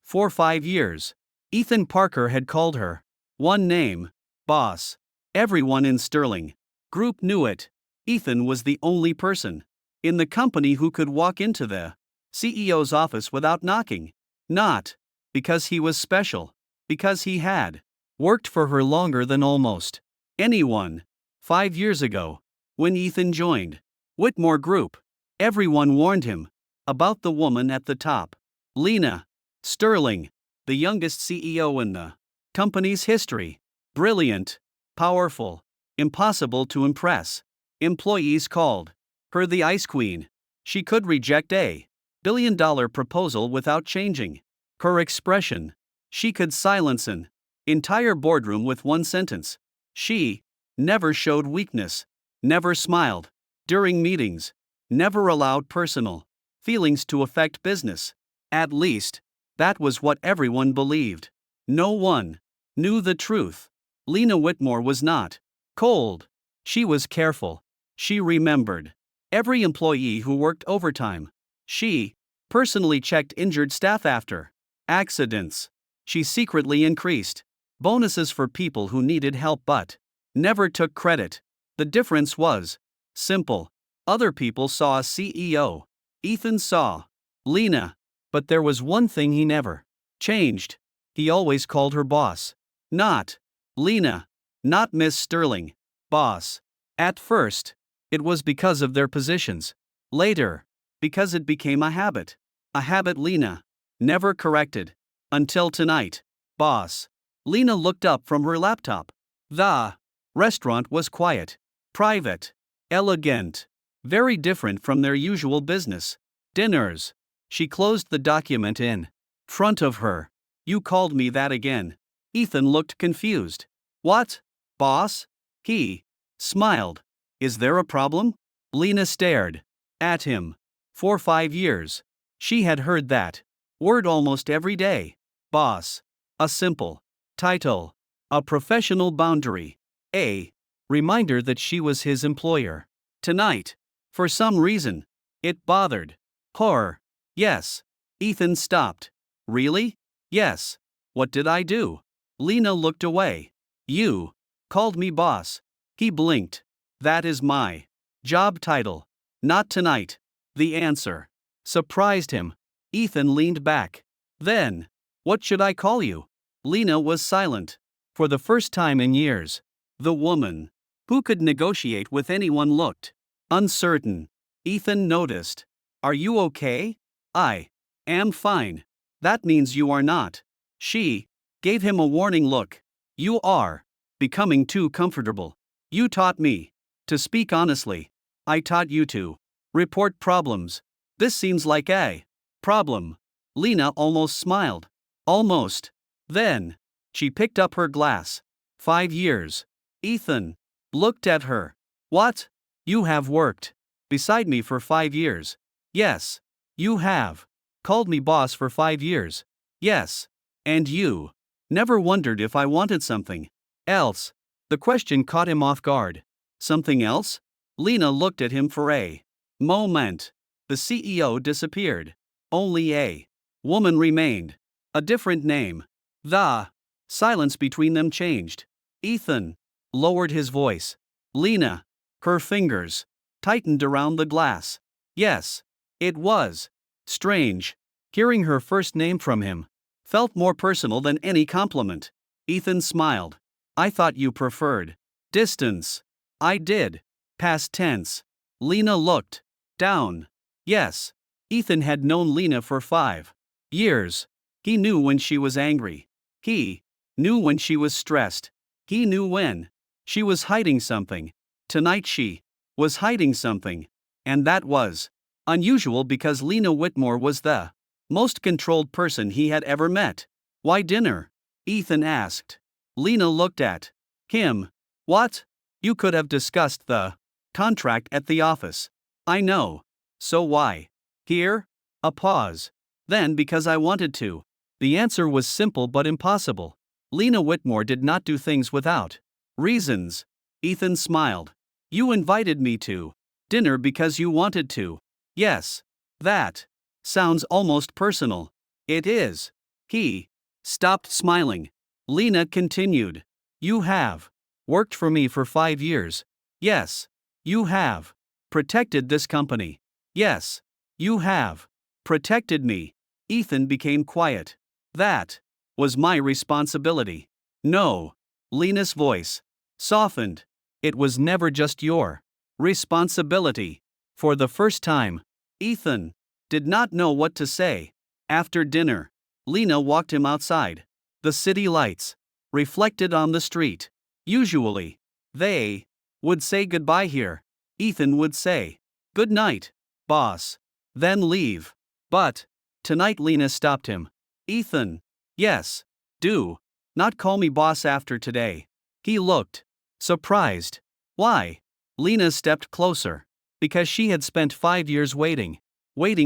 For 5 years. Ethan Parker had called her. One name. Boss. Everyone in Sterling Group knew it. Ethan was the only person in the company who could walk into the CEO's office without knocking. Not because he was special, because he had worked for her longer than almost anyone. 5 years ago, when Ethan joined Whitmore Group, everyone warned him about the woman at the top. Lena Sterling, the youngest CEO in the company's history. Brilliant, powerful, impossible to impress. Employees called her the Ice Queen. She could reject a billion-dollar proposal without changing her expression. She could silence an entire boardroom with one sentence. She never showed weakness, never smiled during meetings, never allowed personal feelings to affect business. At least, that was what everyone believed. No one knew the truth. Lena Whitmore was not cold. She was careful. She remembered every employee who worked overtime. She personally checked injured staff after accidents. She secretly increased bonuses for people who needed help but never took credit. The difference was simple. Other people saw a CEO. Ethan saw Lena. But there was one thing he never changed. He always called her boss. Not Lena. Not Miss Sterling. Boss. At first, it was because of their positions. Later, because it became a habit. A habit Lena never corrected. Until tonight. Boss. Lena looked up from her laptop. The restaurant was quiet, private, elegant, very different from their usual business dinners. She closed the document in front of her. You called me that again. Ethan looked confused. What? Boss? He smiled. Is there a problem? Lena stared at him. For 5 years, she had heard that word almost every day. Boss. A simple title. A professional boundary. A reminder that she was his employer. Tonight, for some reason, it bothered her. Yes. Ethan stopped. Really? Yes. What did I do? Lena looked away. You called me boss. He blinked. That is my job title. Not tonight. The answer surprised him. Ethan leaned back. Then, what should I call you? Lena was silent. For the first time in years, the woman who could negotiate with anyone looked uncertain. Ethan noticed. Are you okay? I am fine. That means you are not. She gave him a warning look. You are becoming too comfortable. You taught me to speak honestly. I taught you to report problems. This seems like a problem. Lena almost smiled. Almost. Then, she picked up her glass. 5 years. Ethan looked at her. What? You have worked beside me for 5 years. Yes. You have called me boss for 5 years. Yes. And you never wondered if I wanted something else. The question caught him off guard. Something else? Lena looked at him for a moment. The CEO disappeared. Only a woman remained. A different name. The silence between them changed. Ethan lowered his voice. Lena. Her fingers tightened around the glass. Yes. It was strange. Hearing her first name from him felt more personal than any compliment. Ethan smiled. I thought you preferred distance. I did. Past tense. Lena looked down. Yes. Ethan had known Lena for 5 years. He knew when she was angry. He knew when she was stressed. He knew when she was hiding something. Tonight she was hiding something. And that was unusual because Lena Whitmore was the most controlled person he had ever met. Why dinner? Ethan asked. Lena looked at him. What? You could have discussed the contract at the office. I know. So why? Here? A pause. Then because I wanted to. The answer was simple but impossible. Lena Whitmore did not do things without reasons. Ethan smiled. You invited me to dinner because you wanted to. Yes. That sounds almost personal. It is. He stopped smiling. Lena continued. You have worked for me for 5 years. Yes. You have protected this company. Yes. You have protected me. Ethan became quiet. That was my responsibility. No. Lena's voice softened. It was never just your responsibility. For the first time, Ethan did not know what to say. After dinner, Lena walked him outside. The city lights reflected on the street. Usually, they would say goodbye here. Ethan would say, "Good night, boss," then leave. But tonight Lena stopped him. Ethan, yes, do not call me boss after today. He looked surprised. Why? Lena stepped closer. Because she had spent 5 years waiting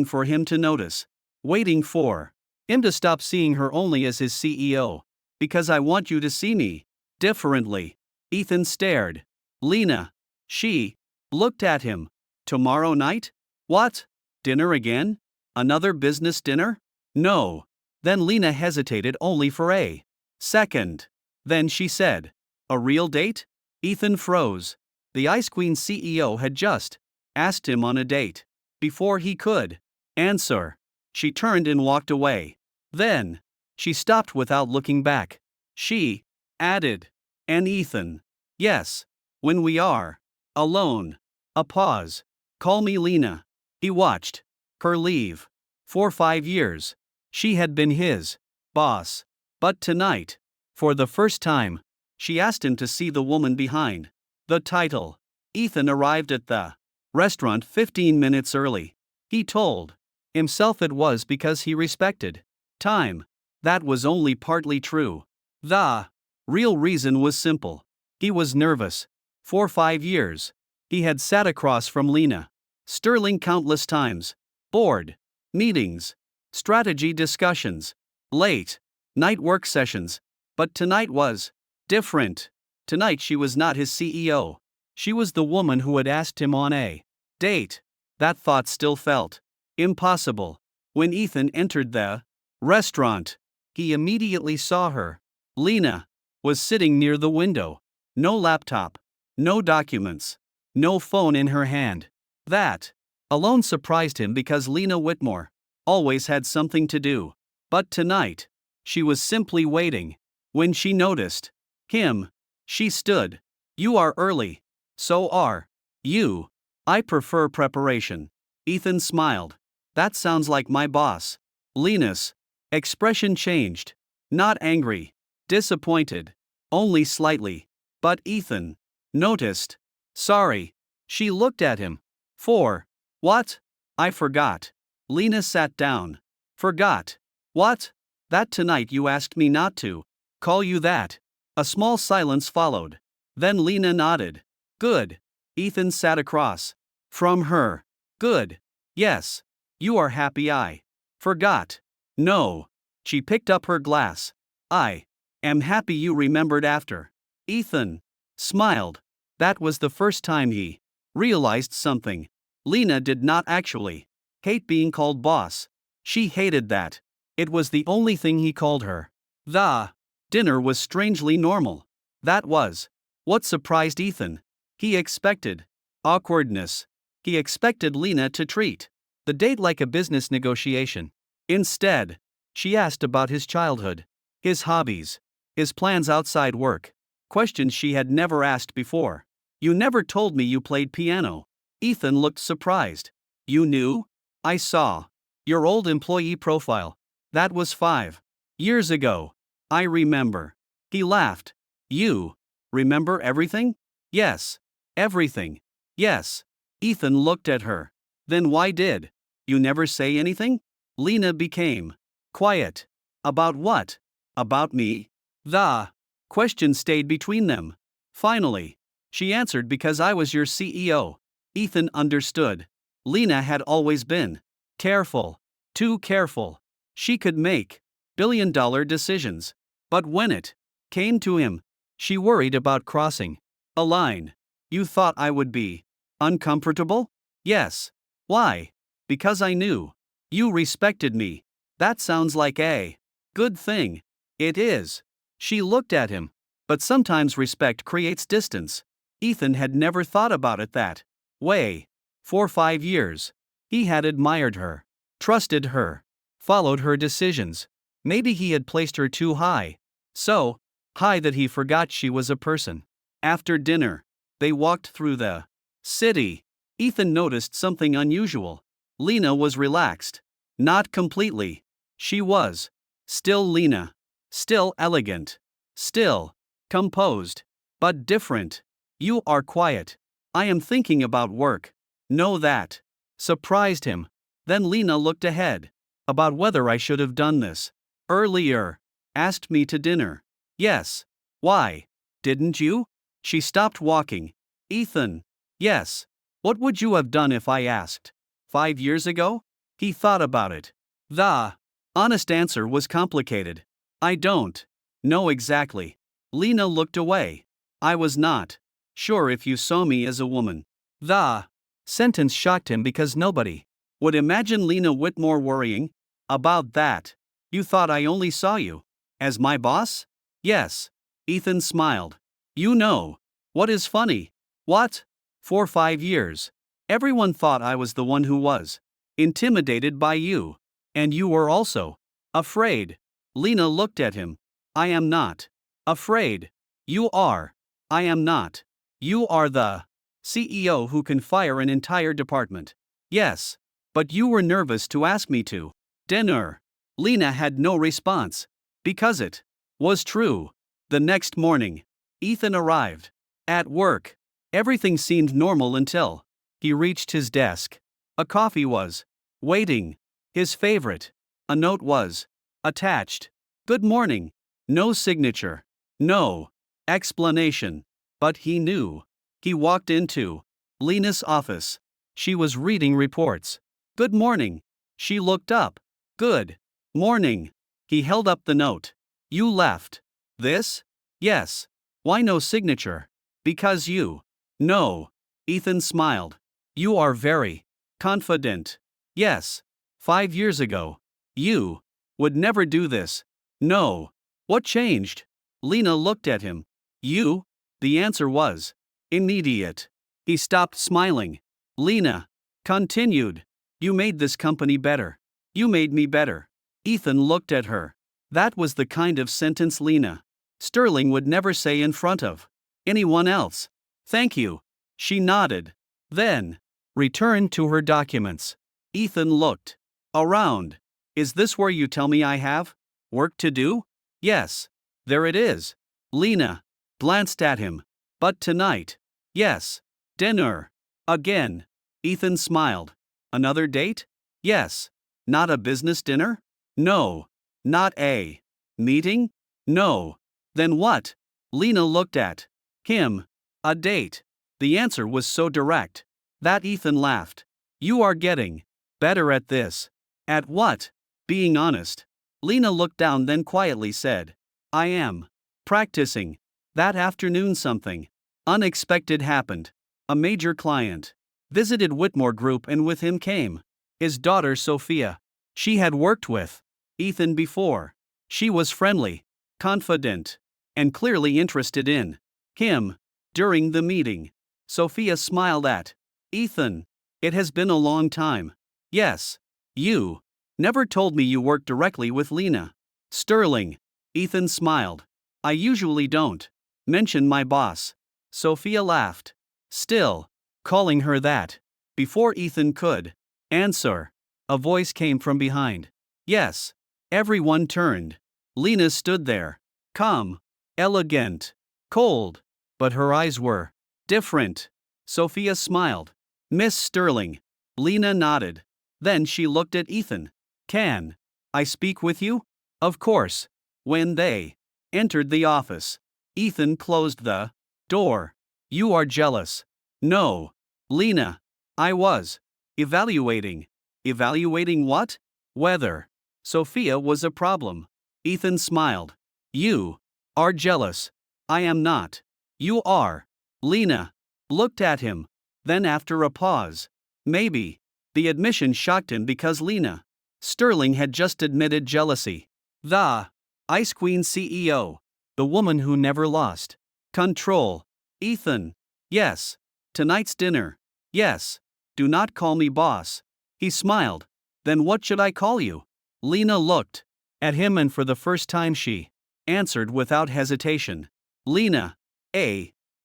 for him to notice, waiting for him to stop seeing her only as his CEO. Because I want you to see me differently. Ethan stared. Lena. She looked at him. Tomorrow night? What? Dinner again? Another business dinner? No. Then Lena hesitated only for a second. Then she said, a real date? Ethan froze. The Ice Queen CEO had just asked him on a date. Before he could answer, she turned and walked away. Then she stopped without looking back. She added, and Ethan. Yes. When we are alone. A pause. Call me Lena. He watched her leave. For 5 years, she had been his boss. But tonight, for the first time, she asked him to see the woman behind the title. Ethan arrived at the restaurant 15 minutes early. He told himself it was because he respected time. That was only partly true. The real reason was simple. He was nervous. For 5 years, he had sat across from Lena Sterling countless times. Board meetings, strategy discussions, late night work sessions. But tonight was different. Tonight she was not his CEO. She was the woman who had asked him on a date. That thought still felt impossible. When Ethan entered the restaurant, he immediately saw her. Lena was sitting near the window. No laptop, no documents, no phone in her hand. That alone surprised him because Lena Whitmore always had something to do. But tonight, she was simply waiting. When she noticed him, she stood. You are early. So are you. I prefer preparation. Ethan smiled. That sounds like my boss. Lena's expression changed. Not angry, disappointed, only slightly. But Ethan noticed. Sorry. She looked at him. For what? I forgot. Lena sat down. Forgot. What? That tonight you asked me not to call you that. A small silence followed. Then Lena nodded. Good. Ethan sat across from her. Good. Yes. You are happy I forgot. No. She picked up her glass. I am happy you remembered after. Ethan smiled. That was the first time he realized something. Lena did not actually hate being called boss. She hated that. It was the only thing he called her. The dinner was strangely normal. That was what surprised Ethan. He expected awkwardness. He expected Lena to treat the date like a business negotiation. Instead, she asked about his childhood, his hobbies, his plans outside work. Questions she had never asked before. You never told me you played piano. Ethan looked surprised. You knew? I saw your old employee profile. That was 5 years ago. I remember. He laughed. You remember everything? Yes. Everything. Yes. Ethan looked at her. Then why did you never say anything? Lena became quiet. About what? About me? The question stayed between them. Finally, she answered because I was your CEO. Ethan understood. Lena had always been careful. Too careful. She could make billion-dollar decisions. But when it came to him, she worried about crossing a line. You thought I would be uncomfortable? Yes. Why? Because I knew you respected me. That sounds like a Good thing. It is. She looked at him. But sometimes respect creates distance. Ethan had never thought about it that way. For 5 years. He had admired her, trusted her, followed her decisions. Maybe he had placed her too high. So high that he forgot she was a person. After dinner, they walked through the city. Ethan noticed something unusual. Lena was relaxed. Not completely. She was. Still Lena. Still elegant. Still composed. But different. You are quiet. I am thinking about work. Know that. Surprised him. Then Lena looked ahead. About whether I should have done this earlier. Asked me to dinner. Yes. Why? Didn't you? She stopped walking. Ethan. Yes. What would you have done if I asked? 5 years ago? He thought about it. The honest answer was complicated. I don't know exactly. Lena looked away. I was not sure if you saw me as a woman. The sentence shocked him because nobody would imagine Lena Whitmore worrying about that. You thought I only saw you as my boss? Yes. Ethan smiled. You know what is funny? What? For 5 years. Everyone thought I was the one who was intimidated by you. And you were also afraid. Lena looked at him. I am not afraid. You are. I am not. You are the CEO who can fire an entire department. Yes. But you were nervous to ask me to dinner. Lena had no response. Because it was true. The next morning, Ethan arrived. At work, everything seemed normal until he reached his desk. A coffee was waiting. His favorite. A note was attached. Good morning. No signature. No explanation. But he knew. He walked into Lena's office. She was reading reports. Good morning. She looked up. Good morning. He held up the note. You left. This? Yes. Why no signature? Because you. No. Ethan smiled. You are very confident. Yes. 5 years ago. You would never do this. No. What changed? Lena looked at him. You? The answer was immediate. He stopped smiling. Lena continued. You made this company better. You made me better. Ethan looked at her. That was the kind of sentence Lena Sterling would never say in front of anyone else. Thank you. She nodded. Then returned to her documents. Ethan looked around. Is this where you tell me I have work to do? Yes. There it is. Lena glanced at him. But tonight. Yes. Dinner. Again. Ethan smiled. Another date? Yes. Not a business dinner? No. Not a meeting? No. Then what? Lena looked at him. A date. The answer was so direct that Ethan laughed. You are getting better at this. At what? Being honest. Lena looked down, then quietly said, I am practicing. That afternoon something unexpected happened. A major client visited Whitmore Group, and with him came his daughter Sophia. She had worked with Ethan before. She was friendly, confident, and clearly interested in him. During the meeting, Sophia smiled at Ethan. It has been a long time. Yes. You never told me you worked directly with Lena Sterling. Ethan smiled. I usually don't mention my boss. Sophia laughed. Still calling her that. Before Ethan could answer, a voice came from behind. Yes. Everyone turned. Lena stood there. Calm, elegant, cold. But her eyes were different. Sophia smiled. Miss Sterling. Lena nodded. Then she looked at Ethan. Can I speak with you? Of course. When they entered the office, Ethan closed the door. You are jealous. No. Lena. I was evaluating. Evaluating what? Whether Sophia was a problem. Ethan smiled. You are jealous. I am not. You are. Lena looked at him. Then after a pause. Maybe. The admission shocked him because Lena Sterling had just admitted jealousy. The Ice Queen CEO. The woman who never lost control. Ethan. Yes. Tonight's dinner. Yes. Do not call me boss. He smiled. Then what should I call you? Lena looked at him, and for the first time she answered without hesitation. Lena.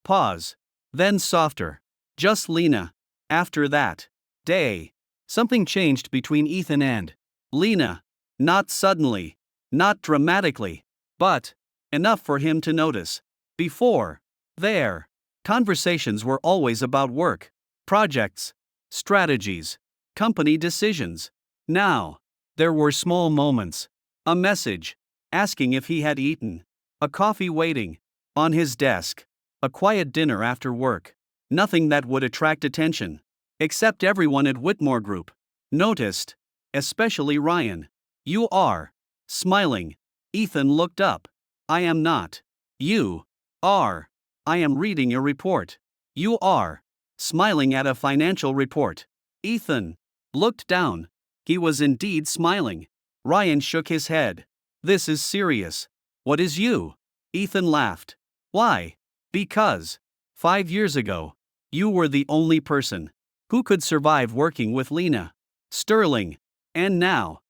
Pause. Then softer. Just Lena. After that day, something changed between Ethan and Lena. Not suddenly, not dramatically, but enough for him to notice. Before, their conversations were always about work, projects, strategies, company decisions. Now, there were small moments. A message asking if he had eaten, a coffee waiting on his desk, a quiet dinner after work. Nothing that would attract attention, except everyone at Whitmore Group noticed, especially Ryan. You are smiling. Ethan looked up. I am not. You are. I am reading a report. You are smiling at a financial report. Ethan looked down. He was indeed smiling. Ryan shook his head. This is serious. What is you? Ethan laughed. Why? Because 5 years ago, you were the only person who could survive working with Lena Sterling. And now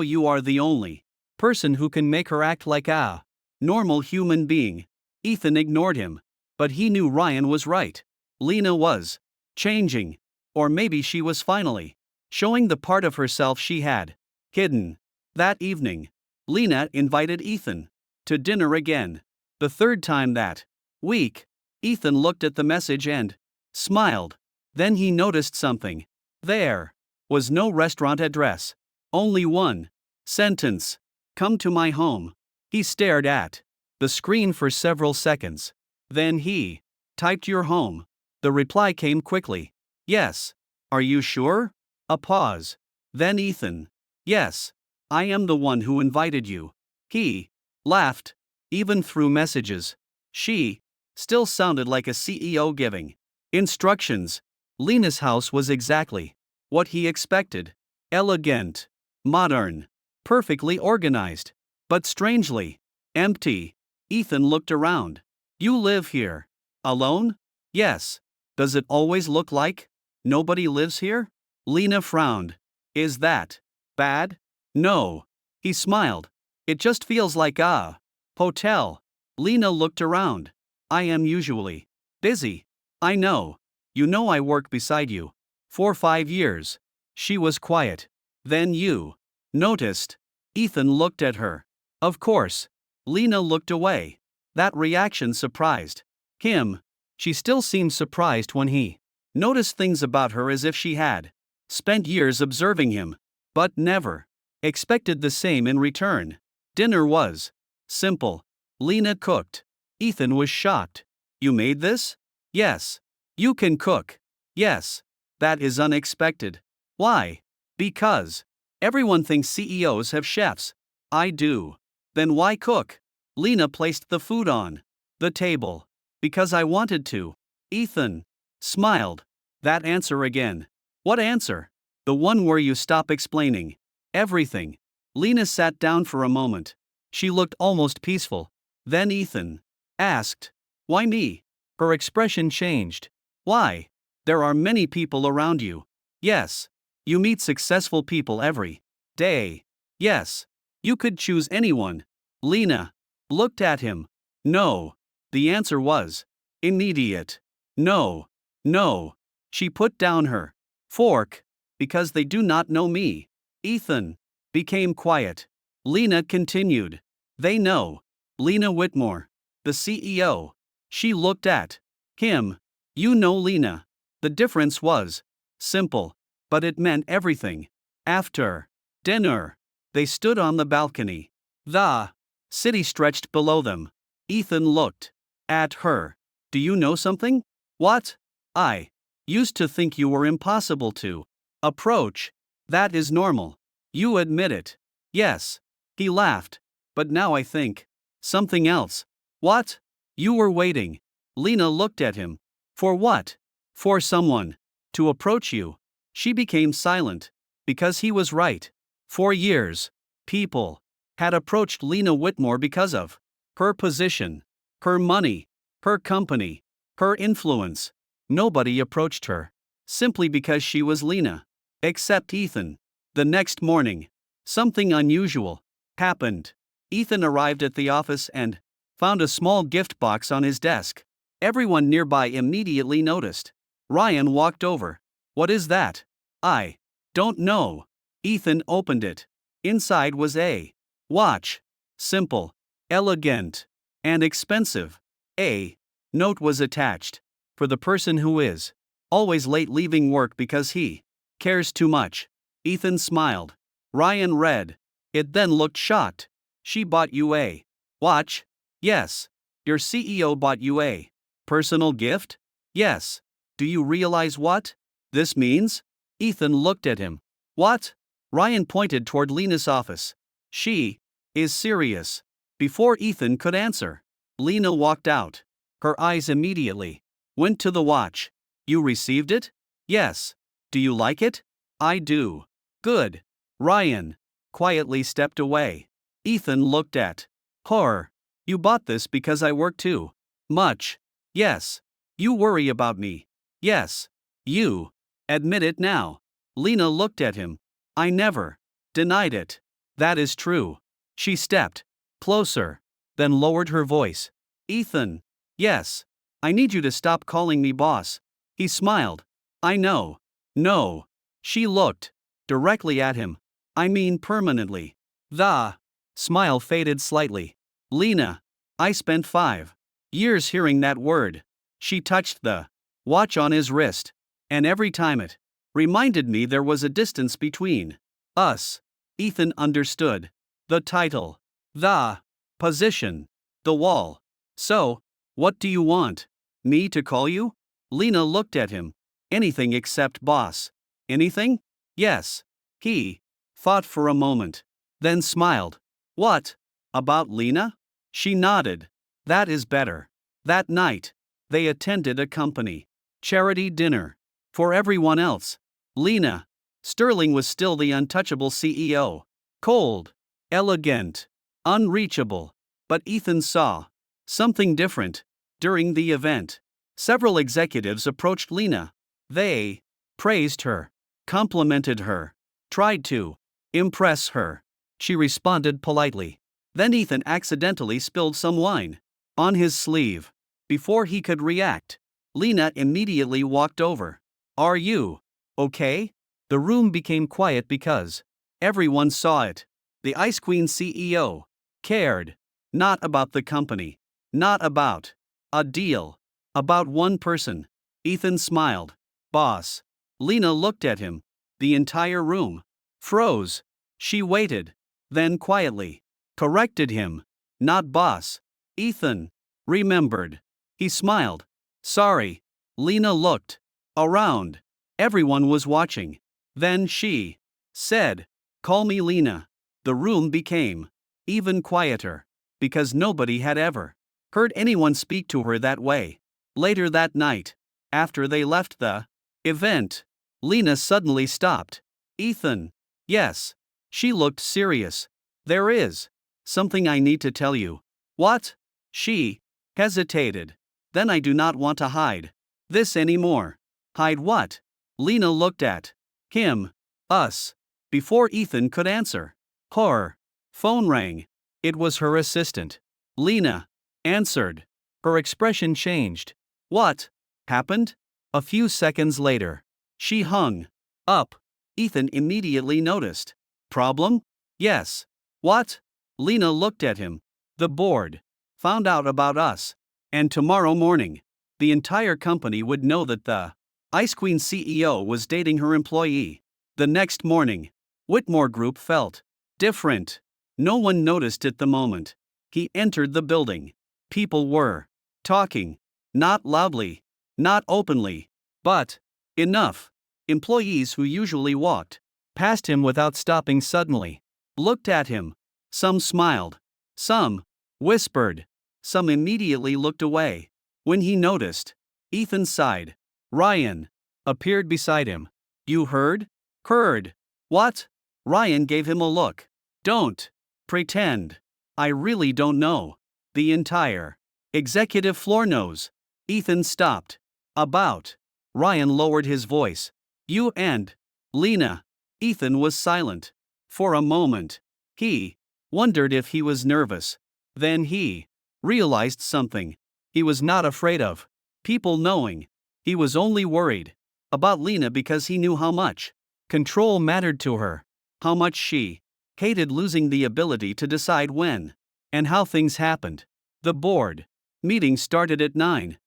you are the only person who can make her act like a normal human being. Ethan ignored him, but he knew Ryan was right. Lena was changing, or maybe she was finally showing the part of herself she had hidden. That evening, Lena invited Ethan to dinner again. The third time that week. Ethan looked at the message and smiled. Then he noticed something. There was no restaurant address. Only one sentence. Come to my home. He stared at the screen for several seconds. Then he typed your home. The reply came quickly. Yes. Are you sure? A pause. Then Ethan. Yes. I am the one who invited you. He laughed. Even through messages, she still sounded like a CEO giving instructions. Lena's house was exactly what he expected. Elegant, modern, perfectly organized, but strangely empty. Ethan looked around. You live here alone? Yes. Does it always look like nobody lives here? Lena frowned. Is that bad? No. He smiled. It just feels like a hotel. Lena looked around. I am usually busy. I know. You know I work beside you. For 5 years. She was quiet. Then you noticed. Ethan looked at her. Of course. Lena looked away. That reaction surprised him. She still seemed surprised when he noticed things about her, as if she had spent years observing him, but never expected the same in return. Dinner was simple. Lena cooked. Ethan was shocked. You made this? Yes. You can cook? Yes. That is unexpected. Why? Because everyone thinks CEOs have chefs. I do. Then why cook? Lena placed the food on the table. Because I wanted to. Ethan smiled. That answer again. What answer? The one where you stop explaining everything. Lena sat down for a moment. She looked almost peaceful. Then Ethan asked, why me? Her expression changed. Why? There are many people around you. Yes. You meet successful people every day. Yes. You could choose anyone. Lena looked at him. No. The answer was immediate. No. No. She put down her fork. Because they do not know me. Ethan became quiet. Lena continued. They know. Lena Whitmore, the CEO. She looked at him. You know Lena. The difference was simple, but it meant everything. After dinner, they stood on the balcony. The city stretched below them. Ethan looked at her. Do you know something? What? I used to think you were impossible to approach. That is normal. You admit it. Yes. He laughed. But now I think something else. What? You were waiting. Lena looked at him. For what? For someone to approach you. She became silent. Because he was right. For years, people had approached Lena Whitmore because of her position, her money, her company, her influence. Nobody approached her simply because she was Lena, except Ethan. The next morning, something unusual happened. Ethan arrived at the office and found a small gift box on his desk. Everyone nearby immediately noticed. Ryan walked over. "What is that?" "I don't know." Ethan opened it. Inside was a watch. Simple, elegant, and expensive. A note was attached. "For the person who is always late leaving work because he cares too much." Ethan smiled. Ryan read it, then looked shocked. "She bought you a watch?" "Yes." "Your CEO bought you a personal gift?" "Yes." "Do you realize what this means?" Ethan looked at him. "What?" Ryan pointed toward Lena's office. "She is serious." Before Ethan could answer, Lena walked out. Her eyes immediately went to the watch. "You received it?" "Yes." "Do you like it?" "I do." "Good." Ryan quietly stepped away. Ethan looked at her. "You bought this because I work too much?" "Yes." "You worry about me?" "Yes." "You admit it now." Lena looked at him. "I never denied it." "That is true." She stepped closer, then lowered her voice. "Ethan." "Yes." "I need you to stop calling me boss." He smiled. "I know." "No." She looked directly at him. "I mean permanently." The smile faded slightly. "Lena, I spent 5 years hearing that word." She touched the watch on his wrist. "And every time it reminded me there was a distance between us." Ethan understood. The title, the position, the wall. "So, what do you want? Me to call you?" Lena looked at him. "Anything except boss." "Anything?" "Yes." He thought for a moment, then smiled. "What? About Lena?" She nodded. "That is better." That night, they attended a company charity dinner. For everyone else, Lena Sterling was still the untouchable CEO. Cold, elegant, unreachable. But Ethan saw something different. During the event, several executives approached Lena. They praised her, complimented her, tried to impress her. She responded politely. Then Ethan accidentally spilled some wine on his sleeve. Before he could react, Lena immediately walked over. "Are you okay?" The room became quiet because everyone saw it. The Ice Queen CEO cared. Not about the company. Not about a deal. About one person. Ethan smiled. "Boss." Lena looked at him. The entire room froze. She waited. Then quietly corrected him. "Not boss." Ethan remembered. He smiled. "Sorry." Lena looked around. Everyone was watching. Then she said, "Call me Lena." The room became even quieter, because nobody had ever heard anyone speak to her that way. Later that night, after they left the event, Lena suddenly stopped. "Ethan." "Yes." She looked serious. "There is something I need to tell you." "What?" She hesitated. "Then I do not want to hide this anymore." "Hide what?" Lena looked at him. "Us." Before Ethan could answer, her phone rang. It was her assistant. Lena answered. Her expression changed. "What happened?" A few seconds later, she hung up. Ethan immediately noticed. "Problem?" "Yes." "What?" Lena looked at him. "The board found out about us. And tomorrow morning, the entire company would know that the Ice Queen CEO was dating her employee." The next morning, Whitmore Group felt different. No one noticed it the moment he entered the building. People were talking, not loudly, not openly, but enough. Employees who usually walked past him without stopping suddenly looked at him. Some smiled, some whispered, some immediately looked away. When he noticed, Ethan sighed. Ryan appeared beside him. "You heard?" "Heard. What?" Ryan gave him a look. "Don't Pretend. I really don't know. The entire executive floor knows. Ethan stopped. About. Ryan lowered his voice. You and Lena. Ethan was silent. For a moment. He wondered if he was nervous. Then he realized something. He was not afraid of people knowing. He was only worried about Lena because he knew how much control mattered to her. How much she hated losing the ability to decide when and how things happened. The board meeting started at 9:00.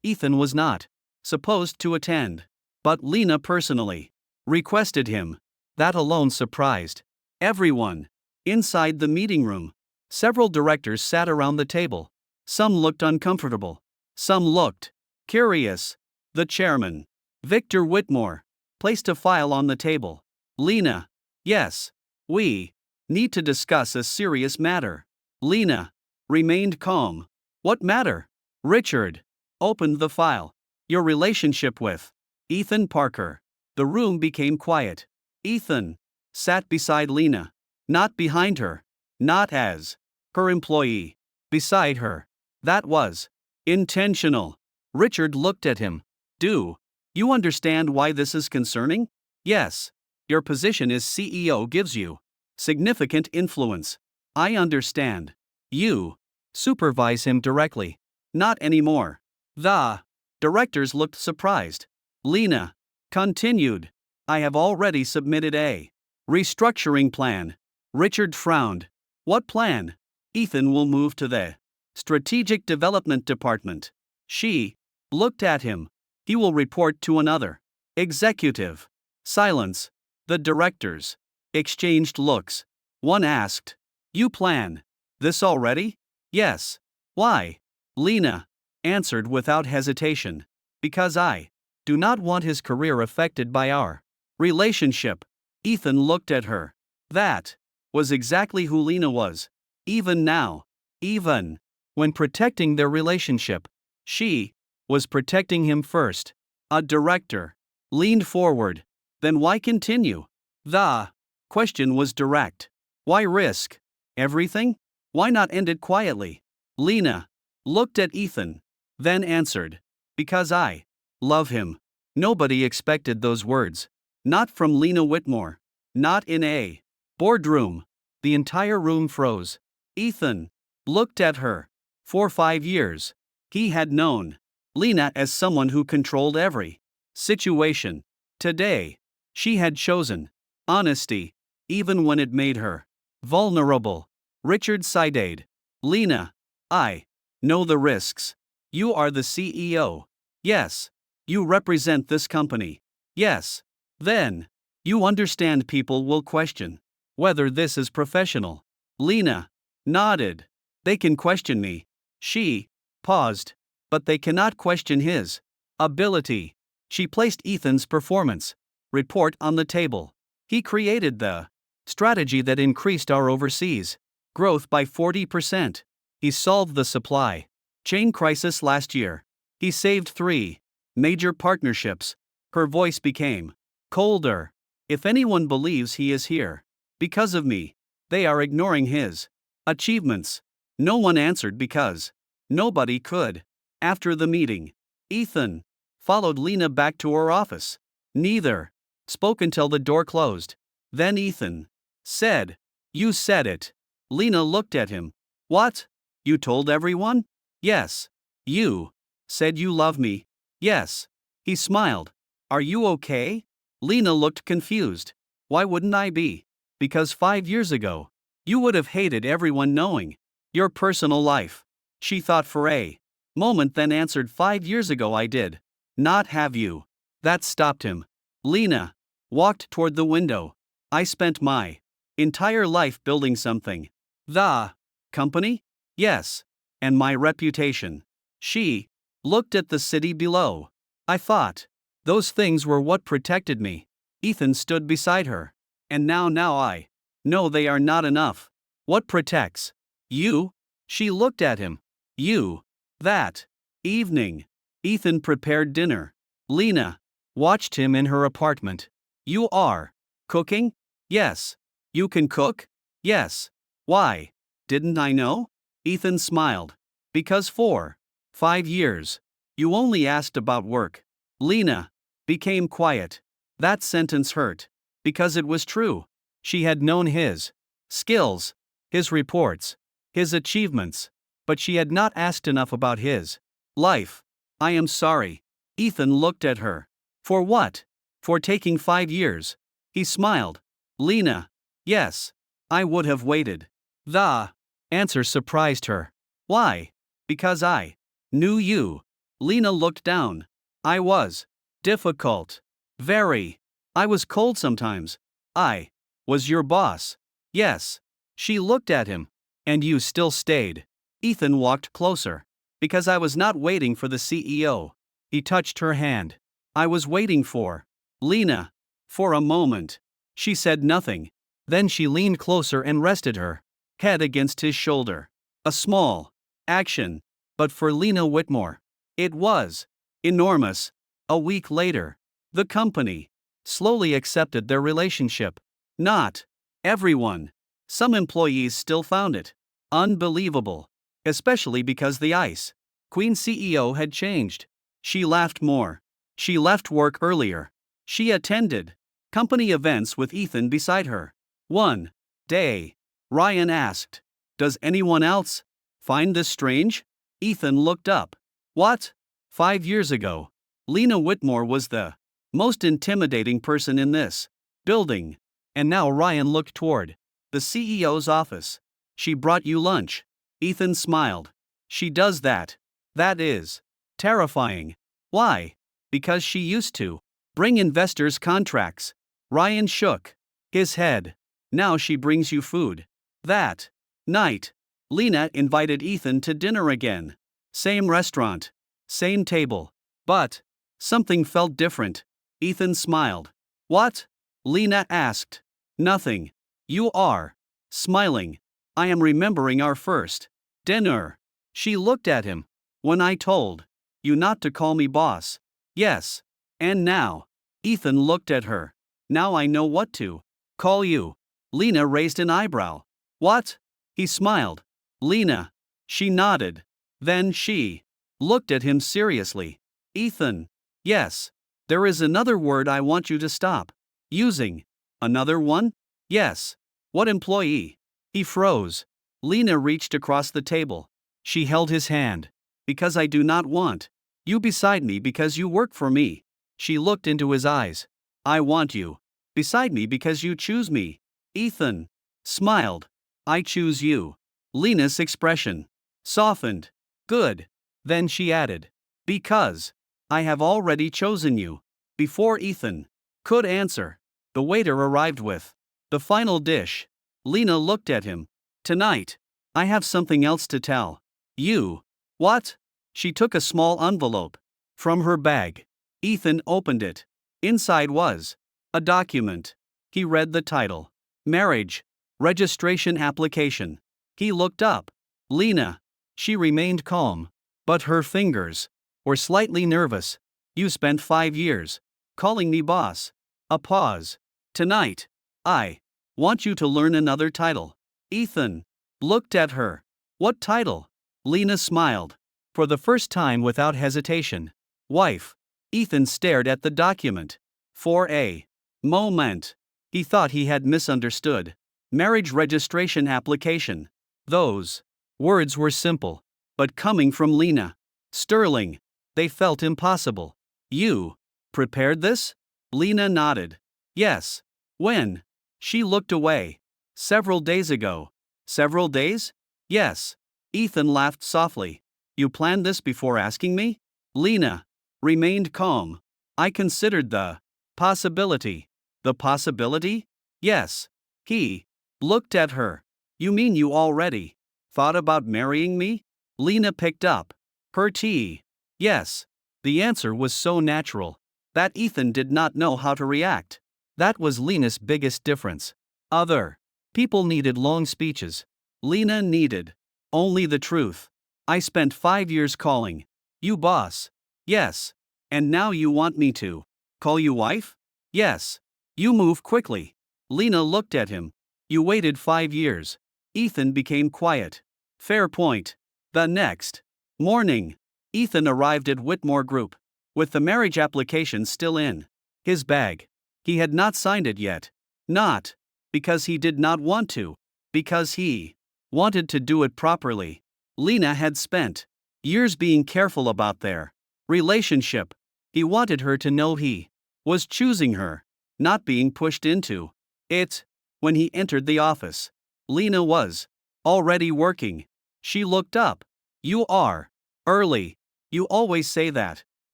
Ethan was not supposed to attend, but Lena personally requested him. That alone surprised everyone. Inside the meeting room, several directors sat around the table. Some looked uncomfortable. Some looked curious. The chairman, Victor Whitmore, placed a file on the table. Lena. Yes. We need to discuss a serious matter. Lena remained calm. What matter? Richard opened the file. Your relationship with Ethan Parker. The room became quiet. Ethan sat beside Lena. Not behind her. Not as her employee. Beside her. That was intentional. Richard looked at him. Do you understand why this is concerning? Yes. Your position as CEO gives you significant influence. I understand. You supervise him directly. Not anymore. The directors looked surprised. Lena continued. I have already submitted a restructuring plan. Richard frowned. What plan? Ethan will move to the Strategic Development Department. She looked at him. He will report to another executive. Silence. The directors exchanged looks. One asked, You plan this already? Yes. Why? Lena answered without hesitation. Because I do not want his career affected by our relationship. Ethan looked at her. That was exactly who Lena was. Even now. Even when protecting their relationship. She was protecting him first. A director leaned forward. Then why continue? The question was direct. Why risk everything? Why not end it quietly? Lena looked at Ethan, then answered. Because I love him. Nobody expected those words. Not from Lena Whitmore. Not in a boardroom. The entire room froze. Ethan looked at her. For 5 years, he had known Lena as someone who controlled every situation. Today, she had chosen honesty, even when it made her vulnerable. Richard sighed. Lena, I know the risks. You are the CEO. Yes. You represent this company. Yes. Then, you understand people will question whether this is professional. Lena nodded. They can question me. She paused. But they cannot question his ability. She placed Ethan's performance report on the table. He created the strategy that increased our overseas growth by 40%. He solved the supply chain crisis last year. He saved 3 major partnerships. Her voice became colder. If anyone believes he is here because of me, they are ignoring his achievements. No one answered because nobody could. After the meeting, Ethan followed Lena back to her office. Neither spoke until the door closed. Then Ethan said, You said it. Lena looked at him. What? You told everyone? Yes. You said you love me. Yes. He smiled. Are you okay? Lena looked confused. Why wouldn't I be? Because 5 years ago, you would have hated everyone knowing your personal life. She thought for a moment, then answered, 5 years ago I did not have you. That stopped him. Lena walked toward the window. I spent my entire life building something. The company? Yes. And my reputation. She looked at the city below. I thought those things were what protected me. Ethan stood beside her. And now I know they are not enough. What protects you? She looked at him. You. That evening, Ethan prepared dinner. Lena watched him in her apartment. You are cooking? Yes. You can cook? Yes. Why? Didn't I know? Ethan smiled. Because for 5 years. You only asked about work. Lena became quiet. That sentence hurt. Because it was true. She had known his skills, his reports, his achievements. But she had not asked enough about his life. I am sorry. Ethan looked at her. For what? For taking 5 years. He smiled. Lena. Yes. I would have waited. The answer surprised her. Why? Because I knew you. Lena looked down. I was difficult. Very. I was cold sometimes. I was your boss. Yes. She looked at him. And you still stayed. Ethan walked closer. Because I was not waiting for the CEO. He touched her hand. I was waiting for Lena. For a moment. She said nothing. Then she leaned closer and rested her head against his shoulder. A small action. But for Lena Whitmore, it was enormous. A week later, the company slowly accepted their relationship. Not everyone. Some employees still found it unbelievable. Especially because the Ice Queen CEO had changed. She laughed more. She left work earlier. She attended company events with Ethan beside her. One day, Ryan asked, "Does anyone else find this strange?" Ethan looked up. What? 5 years ago, Lena Whitmore was the most intimidating person in this building. And now Ryan looked toward the CEO's office. She brought you lunch. Ethan smiled. She does that. That is terrifying. Why? Because she used to bring investors contracts. Ryan shook his head. Now she brings you food. That night, Lena invited Ethan to dinner again. Same restaurant. Same table. But something felt different. Ethan smiled. What? Lena asked. Nothing. You are smiling. I am remembering our first dinner. She looked at him. When I told you not to call me boss. Yes. And now. Ethan looked at her. Now I know what to call you. Lena raised an eyebrow. What? He smiled. Lena. She nodded. Then she looked at him seriously. Ethan. Yes. There is another word I want you to stop using. Another one? Yes. What employee? He froze. Lena reached across the table. She held his hand. Because I do not want you beside me because you work for me. She looked into his eyes. I want you beside me because you choose me. Ethan smiled. I choose you. Lena's expression softened. Good. Then she added. Because I have already chosen you. Before Ethan could answer, the waiter arrived with the final dish. Lena looked at him. Tonight, I have something else to tell you. What? She took a small envelope from her bag. Ethan opened it. Inside was a document. He read the title. Marriage Registration Application. He looked up. Lena. She remained calm. But her fingers were slightly nervous. You spent 5 years calling me boss. A pause. Tonight, I want you to learn another title. Ethan looked at her. What title? Lena smiled. For the first time without hesitation. Wife. Ethan stared at the document. For a moment, he thought he had misunderstood. Marriage registration application. Those words were simple. But coming from Lena Sterling, they felt impossible. You prepared this? Lena nodded. Yes. When? She looked away. Several days ago. Several days? Yes. Ethan laughed softly. You planned this before asking me? Lena remained calm. I considered the possibility. The possibility? Yes. He looked at her. You mean you already thought about marrying me? Lena picked up her tea. Yes. The answer was so natural that Ethan did not know how to react. That was Lena's biggest difference. Other people needed long speeches. Lena needed only the truth. I spent 5 years calling you boss. Yes. And now you want me to call you wife? Yes. You move quickly. Lena looked at him. You waited 5 years. Ethan became quiet. Fair point. The next morning, Ethan arrived at Whitmore Group, with the marriage application still in his bag. He had not signed it yet. Not because he did not want to, because he wanted to do it properly. Lena had spent years being careful about their relationship. He wanted her to know he was choosing her, not being pushed into it. When he entered the office, Lena was already working. She looked up. You are early. You always say that.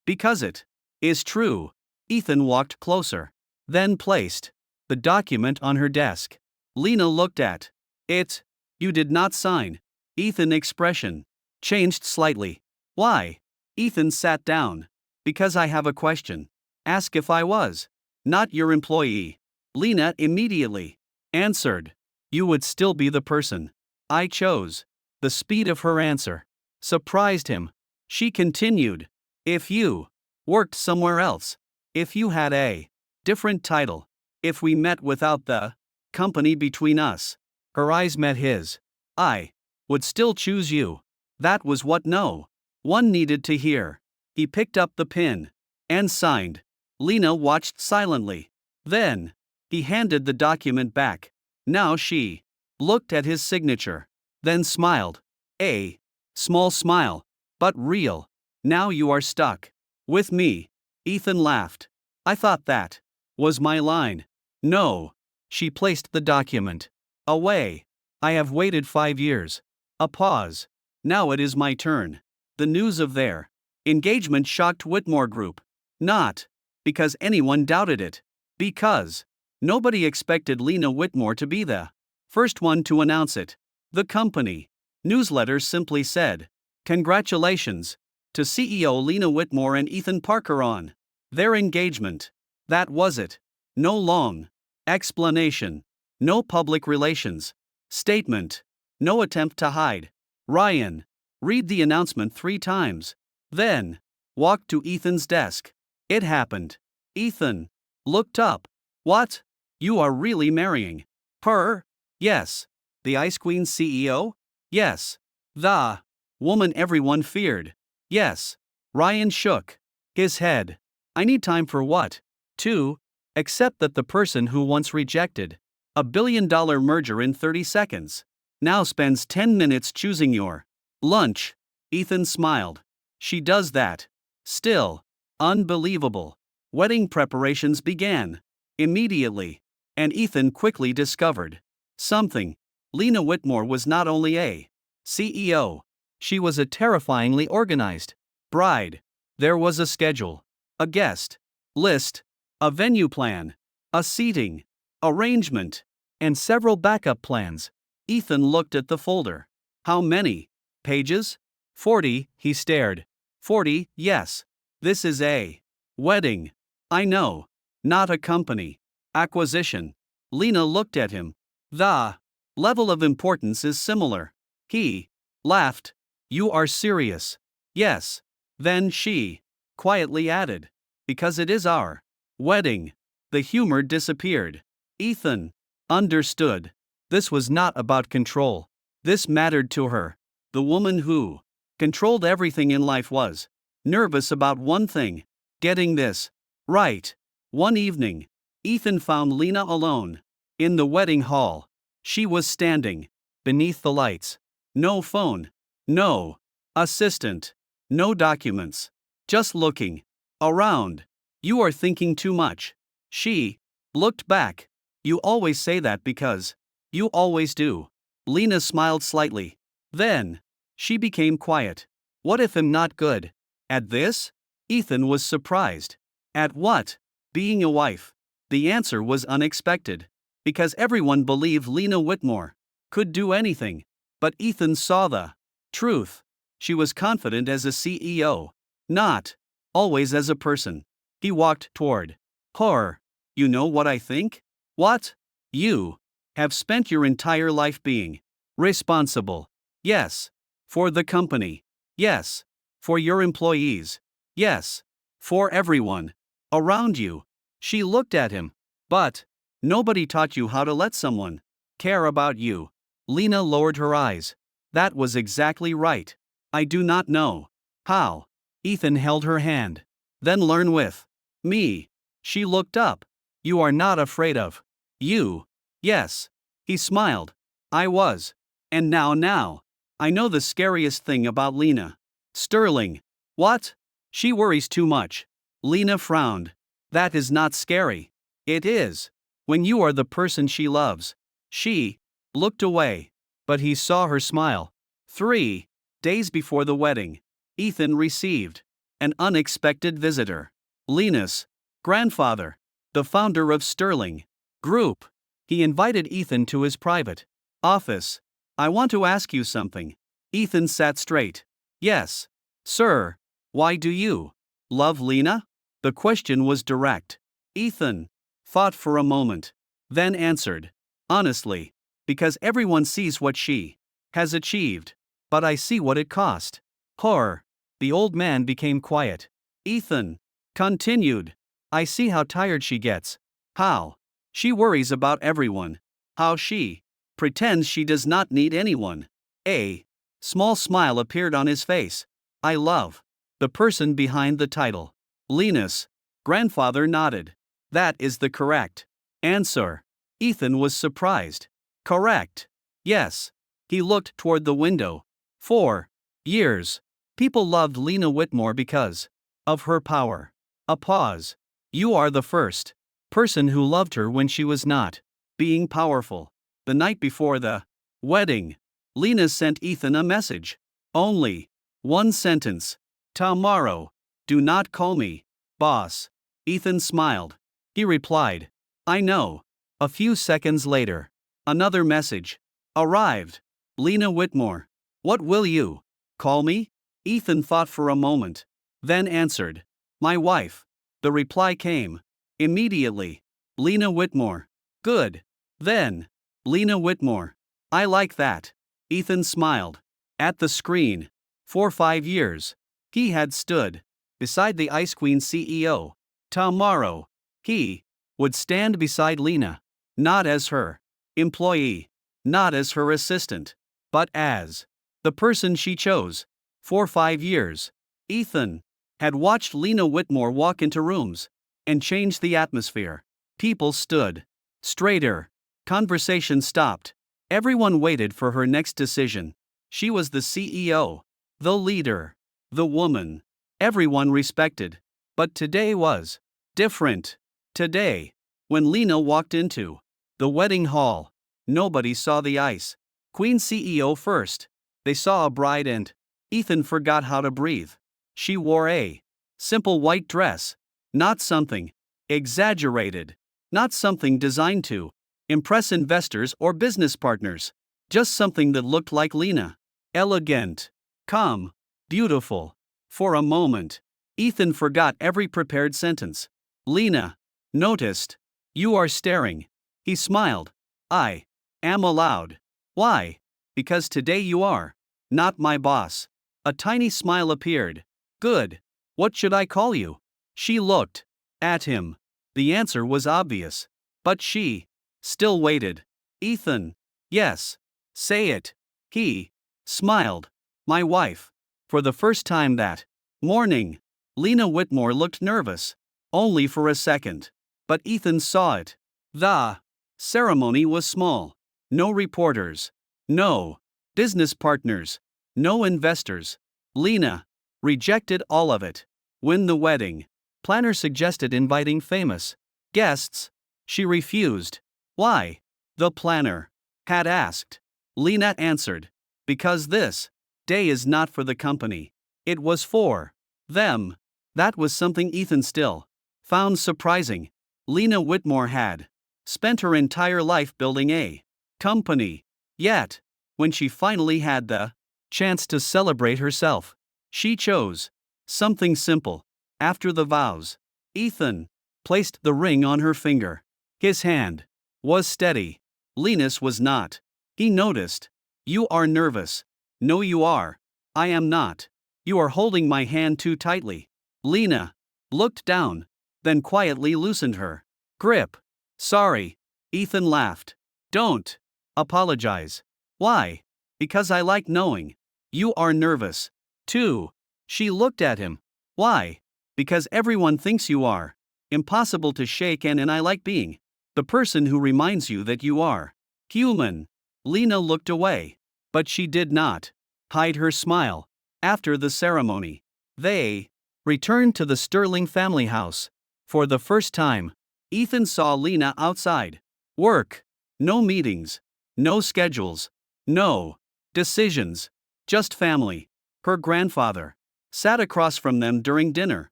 Because it is true. Ethan walked closer, then placed the document on her desk. Lena looked at it. You did not sign. Ethan's expression changed slightly. Why? Ethan sat down. Because I have a question. Ask if I was not your employee. Lena immediately answered. You would still be the person I chose. The speed of her answer surprised him. She continued. If you worked somewhere else, if you had a different title, if we met without the company between us, her eyes met his. I would still choose you. That was what no one needed to hear. He picked up the pen and signed. Lena watched silently. Then he handed the document back. Now she looked at his signature, then smiled. A small smile, but real. Now you are stuck with me. Ethan laughed. I thought that was my line. No. She placed the document away. I have waited 5 years. A pause. Now it is my turn. The news of their engagement shocked Whitmore Group. Not because anyone doubted it. Because nobody expected Lena Whitmore to be the first one to announce it. The company newsletter simply said, Congratulations to CEO Lena Whitmore and Ethan Parker on their engagement. That was it. No long explanation. No public relations statement. No attempt to hide. Ryan read the announcement 3 times. Then walked to Ethan's desk. It happened. Ethan looked up. What? You are really marrying her? Yes. The Ice Queen CEO? Yes. The woman everyone feared? Yes. Ryan shook his head. I need time for what? To accept that the person who once rejected a billion-dollar merger in 30 seconds now spends 10 minutes choosing your lunch. Ethan smiled. She does that. Still. Unbelievable. Wedding preparations began immediately, and Ethan quickly discovered something. Lena Whitmore was not only a CEO, she was a terrifyingly organized bride. There was a schedule, a guest list, a venue plan, a seating arrangement, and several backup plans. Ethan looked at the folder. How many pages? 40, he stared. 40, yes. This is a wedding. I know. Not a company acquisition. Lena looked at him. The level of importance is similar. He laughed. You are serious? Yes. Then she quietly added. Because it is our wedding. The humor disappeared. Ethan understood. This was not about control. This mattered to her. The woman who controlled everything in life was nervous about one thing: getting this right. One evening, Ethan found Lena alone in the wedding hall. She was standing beneath the lights. No phone, no assistant, no documents, just looking around. You are thinking too much. She looked back. You always say that because you always do. Lena smiled slightly. Then she became quiet. What if I'm not good at this? Ethan was surprised. At what? Being a wife. The answer was unexpected. Because everyone believed Lena Whitmore could do anything. But Ethan saw the truth. She was confident as a CEO, not always as a person. He walked toward her. You know what I think? What? You have spent your entire life being responsible. Yes. For the company. Yes. For your employees. Yes. For everyone around you. She looked at him. But nobody taught you how to let someone care about you. Lena lowered her eyes. That was exactly right. I do not know how. Ethan held her hand. Then learn with me. She looked up. You are not afraid of you. Yes. He smiled. I was. And now. I know the scariest thing about Lena. Sterling. What? She worries too much. Lena frowned. That is not scary. It is. When you are the person she loves. She looked away. But he saw her smile. 3 days before the wedding, Ethan received an unexpected visitor. Lena's grandfather, the founder of Sterling Group. He invited Ethan to his private office. I want to ask you something. Ethan sat straight. Yes, sir. Why do you love Lena? The question was direct. Ethan thought for a moment, then answered. Honestly, because everyone sees what she has achieved. But I see what it cost. Her. The old man became quiet. Ethan continued. I see how tired she gets. How she worries about everyone. How she pretends she does not need anyone. A small smile appeared on his face. I love the person behind the title. Lena's grandfather nodded. That is the correct answer. Ethan was surprised. Correct. Yes. He looked toward the window. 4 years. People loved Lena Whitmore because of her power. A pause. You are the first person who loved her when she was not being powerful. The night before the wedding, Lena sent Ethan a message. Only one sentence. Tomorrow. Do not call me boss. Ethan smiled. He replied, I know. A few seconds later, another message arrived. Lena Whitmore. What will you call me? Ethan thought for a moment, then answered, my wife. The reply came immediately. Lena Whitmore. Good. Then, Lena Whitmore. I like that. Ethan smiled. At the screen. For 5 years, he had stood beside the Ice Queen CEO. Tomorrow, he would stand beside Lena, not as her employee, not as her assistant, but as the person she chose. For 5 years, Ethan had watched Lena Whitmore walk into rooms and change the atmosphere. People stood straighter. Conversation stopped. Everyone waited for her next decision. She was the CEO, the leader, the woman everyone respected. But today was different. Today, when Lena walked into the wedding hall, nobody saw the Ice Queen CEO first. They saw a bride and Ethan forgot how to breathe. She wore a simple white dress, not something exaggerated, not something designed to impress investors or business partners, just something that looked like Lena. Elegant, calm, beautiful. For a moment, Ethan forgot every prepared sentence. Lena noticed. You are staring. He smiled. I am allowed. Why? Because today you are not my boss. A tiny smile appeared. Good. What should I call you? She looked at him. The answer was obvious. But she still waited. Ethan. Yes. Say it. He smiled. My wife. For the first time that morning, Lena Whitmore looked nervous. Only for a second. But Ethan saw it. The ceremony was small. No reporters. No business partners. No investors. Lena rejected all of it. When the wedding planner suggested inviting famous guests, she refused. Why? The planner had asked. Lena answered. Because this day is not for the company. It was for them. That was something Ethan still found surprising. Lena Whitmore had spent her entire life building a company. Yet, when she finally had the chance to celebrate herself, she chose something simple. After the vows, Ethan placed the ring on her finger. His hand was steady. Lena's was not. He noticed. You are nervous. No, you are. I am not. You are holding my hand too tightly. Lena looked down, then quietly loosened her grip. Sorry. Ethan laughed. Don't Apologize. Why? Because I like knowing. You are nervous. 2. She looked at him. Why? Because everyone thinks you are. Impossible to shake and I like being the person who reminds you that you are human. Lena looked away. But she did not hide her smile. After the ceremony, they returned to the Sterling family house. For the first time, Ethan saw Lena outside. Work. No meetings. No schedules. No decisions. Just family. Her grandfather sat across from them during dinner.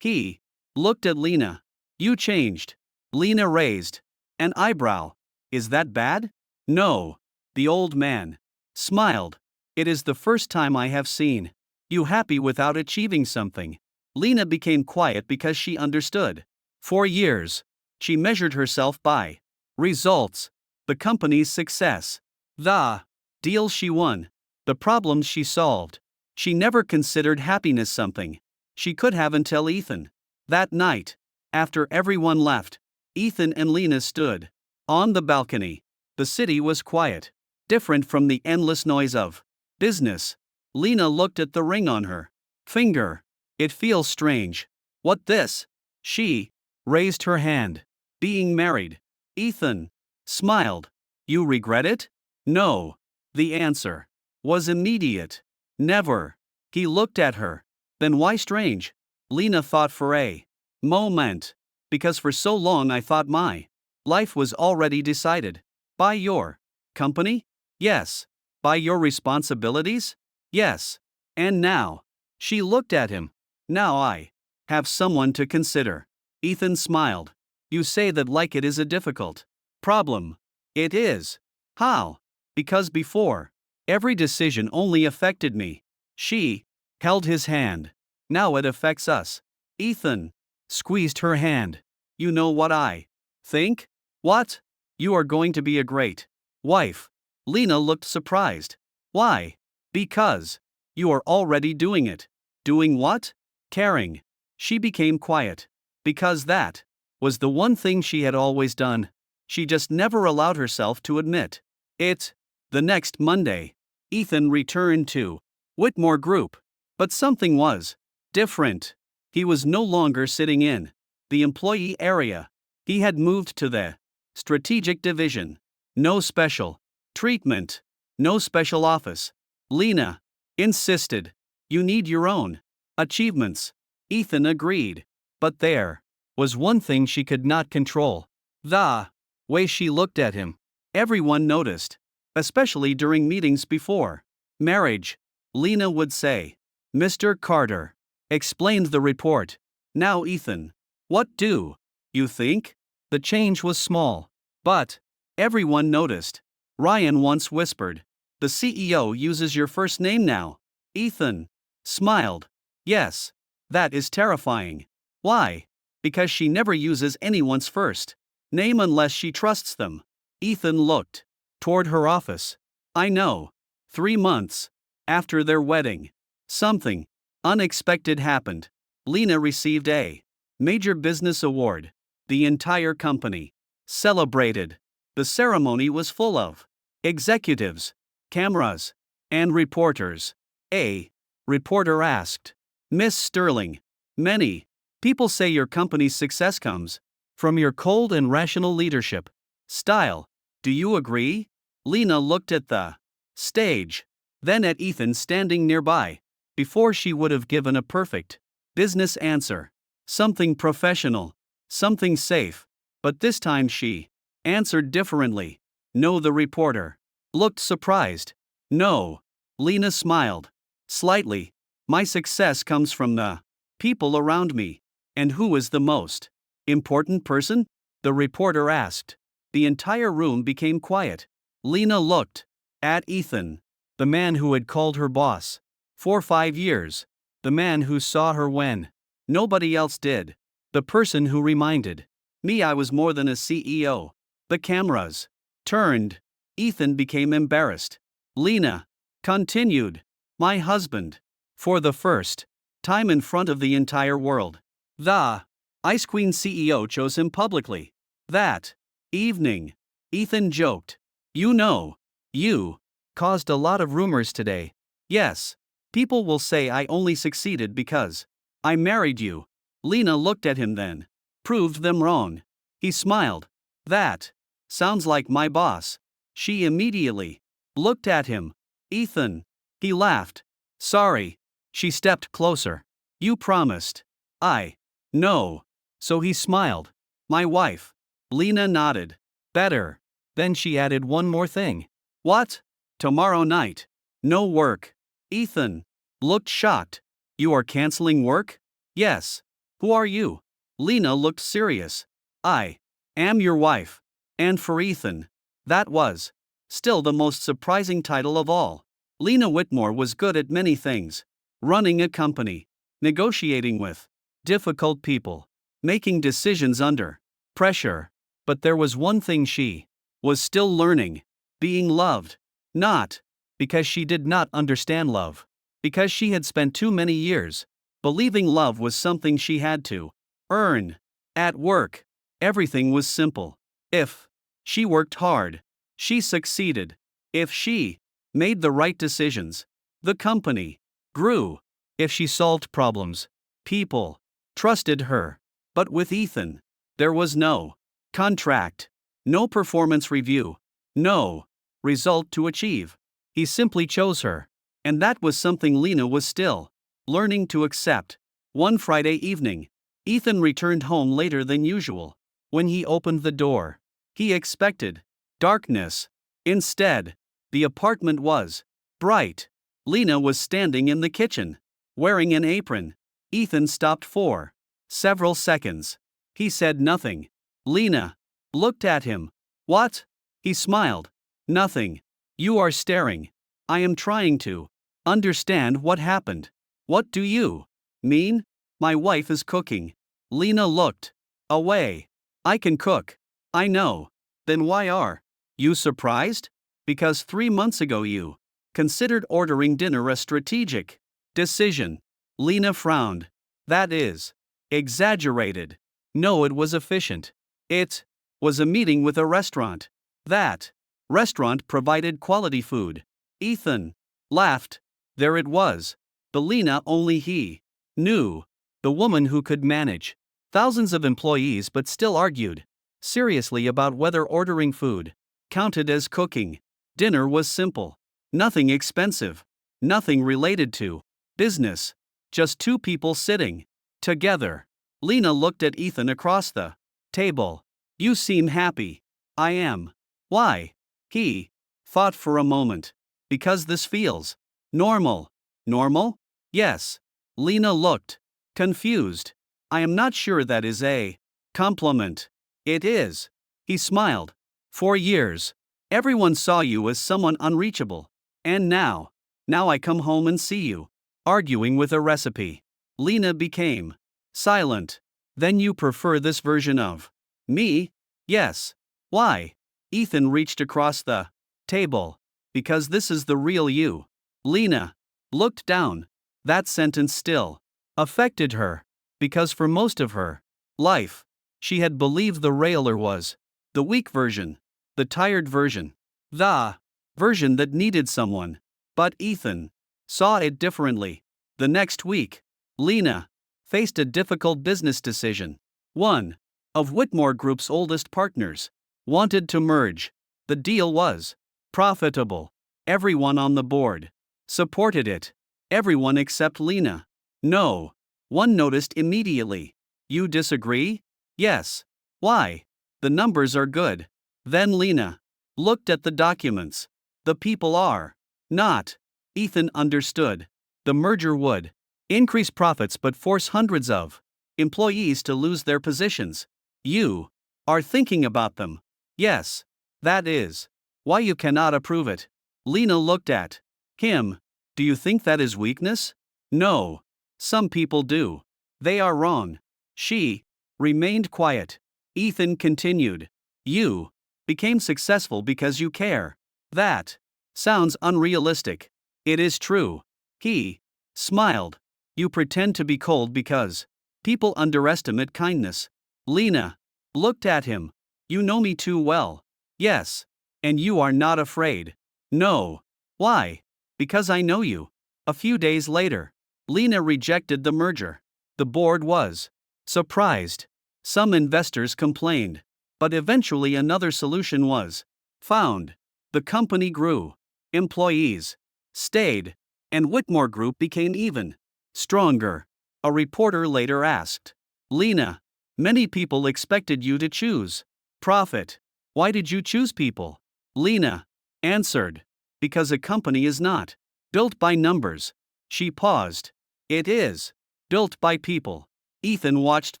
He looked at Lena. You changed. Lena raised an eyebrow. Is that bad? No. The old man smiled. It is the first time I have seen you happy without achieving something. Lena became quiet because she understood. For years, she measured herself by results, the company's success, the deals she won, the problems she solved. She never considered happiness something she could have until Ethan. That night, after everyone left, Ethan and Lena stood on the balcony. The city was quiet, different from the endless noise of business. Lena looked at the ring on her finger. It feels strange. What this? She raised her hand. Being married. Ethan smiled. You regret it? No. The answer was immediate. Never. He looked at her. Then why strange? Lena thought for a moment. Because for so long I thought my life was already decided. By your company? Yes. By your responsibilities? Yes. And now? She looked at him. Now I have someone to consider. Ethan smiled. You say that like it is a difficult problem. It is. How? Because before, every decision only affected me. She held his hand. Now it affects us. Ethan squeezed her hand. You know what I think? What? You are going to be a great wife. Lena looked surprised. Why? Because you are already doing it. Doing what? Caring. She became quiet. Because that was the one thing she had always done. She just never allowed herself to admit it. The next Monday, Ethan returned to Whitmore Group. But something was different. He was no longer sitting in the employee area. He had moved to the strategic division. No special treatment. No special office. Lena insisted. You need your own achievements. Ethan agreed. But there was one thing she could not control. The way she looked at him. Everyone noticed. Especially during meetings before marriage. Lena would say, Mr. Carter explained the report. Now Ethan. What do you think? The change was small. But everyone noticed. Ryan once whispered. The CEO uses your first name now. Ethan smiled. Yes. That is terrifying. Why? Because she never uses anyone's first name unless she trusts them. Ethan looked toward her office. I know. 3 months after their wedding, something unexpected happened. Lena received a major business award. The entire company celebrated. The ceremony was full of executives, cameras, and reporters. A reporter asked, Miss Sterling, many people say your company's success comes from your cold and rational leadership style. Do you agree? Lena looked at the stage, then at Ethan standing nearby. Before she would have given a perfect business answer. Something professional, something safe. But this time she answered differently. No, the reporter looked surprised. No. Lena smiled slightly. My success comes from the people around me. And who is the most important person? The reporter asked. The entire room became quiet. Lena looked at Ethan, the man who had called her boss for 5 years, the man who saw her when nobody else did, the person who reminded me I was more than a CEO. The cameras turned. Ethan became embarrassed. Lena continued. My husband. For the first time in front of the entire world. The Ice Queen CEO chose him publicly. That evening, Ethan joked. You know, you caused a lot of rumors today. Yes. People will say I only succeeded because I married you. Lena looked at him then. Proved them wrong. He smiled. That sounds like my boss. She immediately looked at him. Ethan. He laughed. Sorry. She stepped closer. You promised. I know. So he smiled. My wife. Lena nodded. Better. Then she added one more thing. What? Tomorrow night. No work. Ethan looked shocked. You are canceling work? Yes. Who are you? Lena looked serious. I am your wife. And for Ethan, that was still the most surprising title of all. Lena Whitmore was good at many things: running a company, negotiating with difficult people, making decisions under pressure. But there was one thing she was still learning: being loved. Not because she did not understand love, because she had spent too many years believing love was something she had to earn. At work, everything was simple. If she worked hard, she succeeded. If she made the right decisions, the company grew. If she solved problems, people trusted her. But with Ethan, there was no contract, no performance review, no result to achieve. He simply chose her. And that was something Lena was still learning to accept. One Friday evening, Ethan returned home later than usual. When he opened the door, he expected darkness. Instead, the apartment was bright. Lena was standing in the kitchen, wearing an apron. Ethan stopped for several seconds. He said nothing. Lena looked at him. What? He smiled. Nothing. You are staring. I am trying to understand what happened. What do you mean? My wife is cooking. Lena looked away. I can cook. I know. Then why are you surprised? Because 3 months ago you considered ordering dinner a strategic decision. Lena frowned. That is exaggerated. No, it was efficient. It was a meeting with a restaurant. That restaurant provided quality food. Ethan laughed. There it was. The Lena only he knew. The woman who could manage thousands of employees but still argued seriously about whether ordering food counted as cooking. Dinner was simple. Nothing expensive. Nothing related to business. Just two people sitting together. Lena looked at Ethan across the table. You seem happy. I am. Why? He thought for a moment. Because this feels normal. Normal? Yes. Lena looked confused. I am not sure that is a compliment. It is. He smiled. For years, everyone saw you as someone unreachable. And now I come home and see you arguing with a recipe. Lena became silent. Then you prefer this version of me? Yes. Why? Ethan reached across the table. Because this is the real you. Lena looked down. That sentence still affected her. Because for most of her life, she had believed the railer was the weak version, the tired version, the version that needed someone. But Ethan saw it differently. The next week, Lena faced a difficult business decision. One of Whitmore Group's oldest partners wanted to merge. The deal was profitable. Everyone on the board supported it. Everyone except Lena. No one noticed immediately. You disagree? Yes. Why? The numbers are good. Then Lena looked at the documents. The people are not. Ethan understood. The merger would increase profits but force hundreds of employees to lose their positions. You are thinking about them. Yes. That is why you cannot approve it. Lena looked at him. Do you think that is weakness? No. Some people do. They are wrong. She remained quiet. Ethan continued. You became successful because you care. That sounds unrealistic. It is true. He smiled. You pretend to be cold because people underestimate kindness. Lena looked at him. You know me too well. Yes. And you are not afraid. No. Why? Because I know you. A few days later, Lena rejected the merger. The board was surprised. Some investors complained. But eventually another solution was found. The company grew. Employees stayed. And Whitmore Group became even stronger. A reporter later asked Lena, many people expected you to choose profit. Why did you choose people? Lena answered, because a company is not built by numbers. She paused. It is built by people. Ethan watched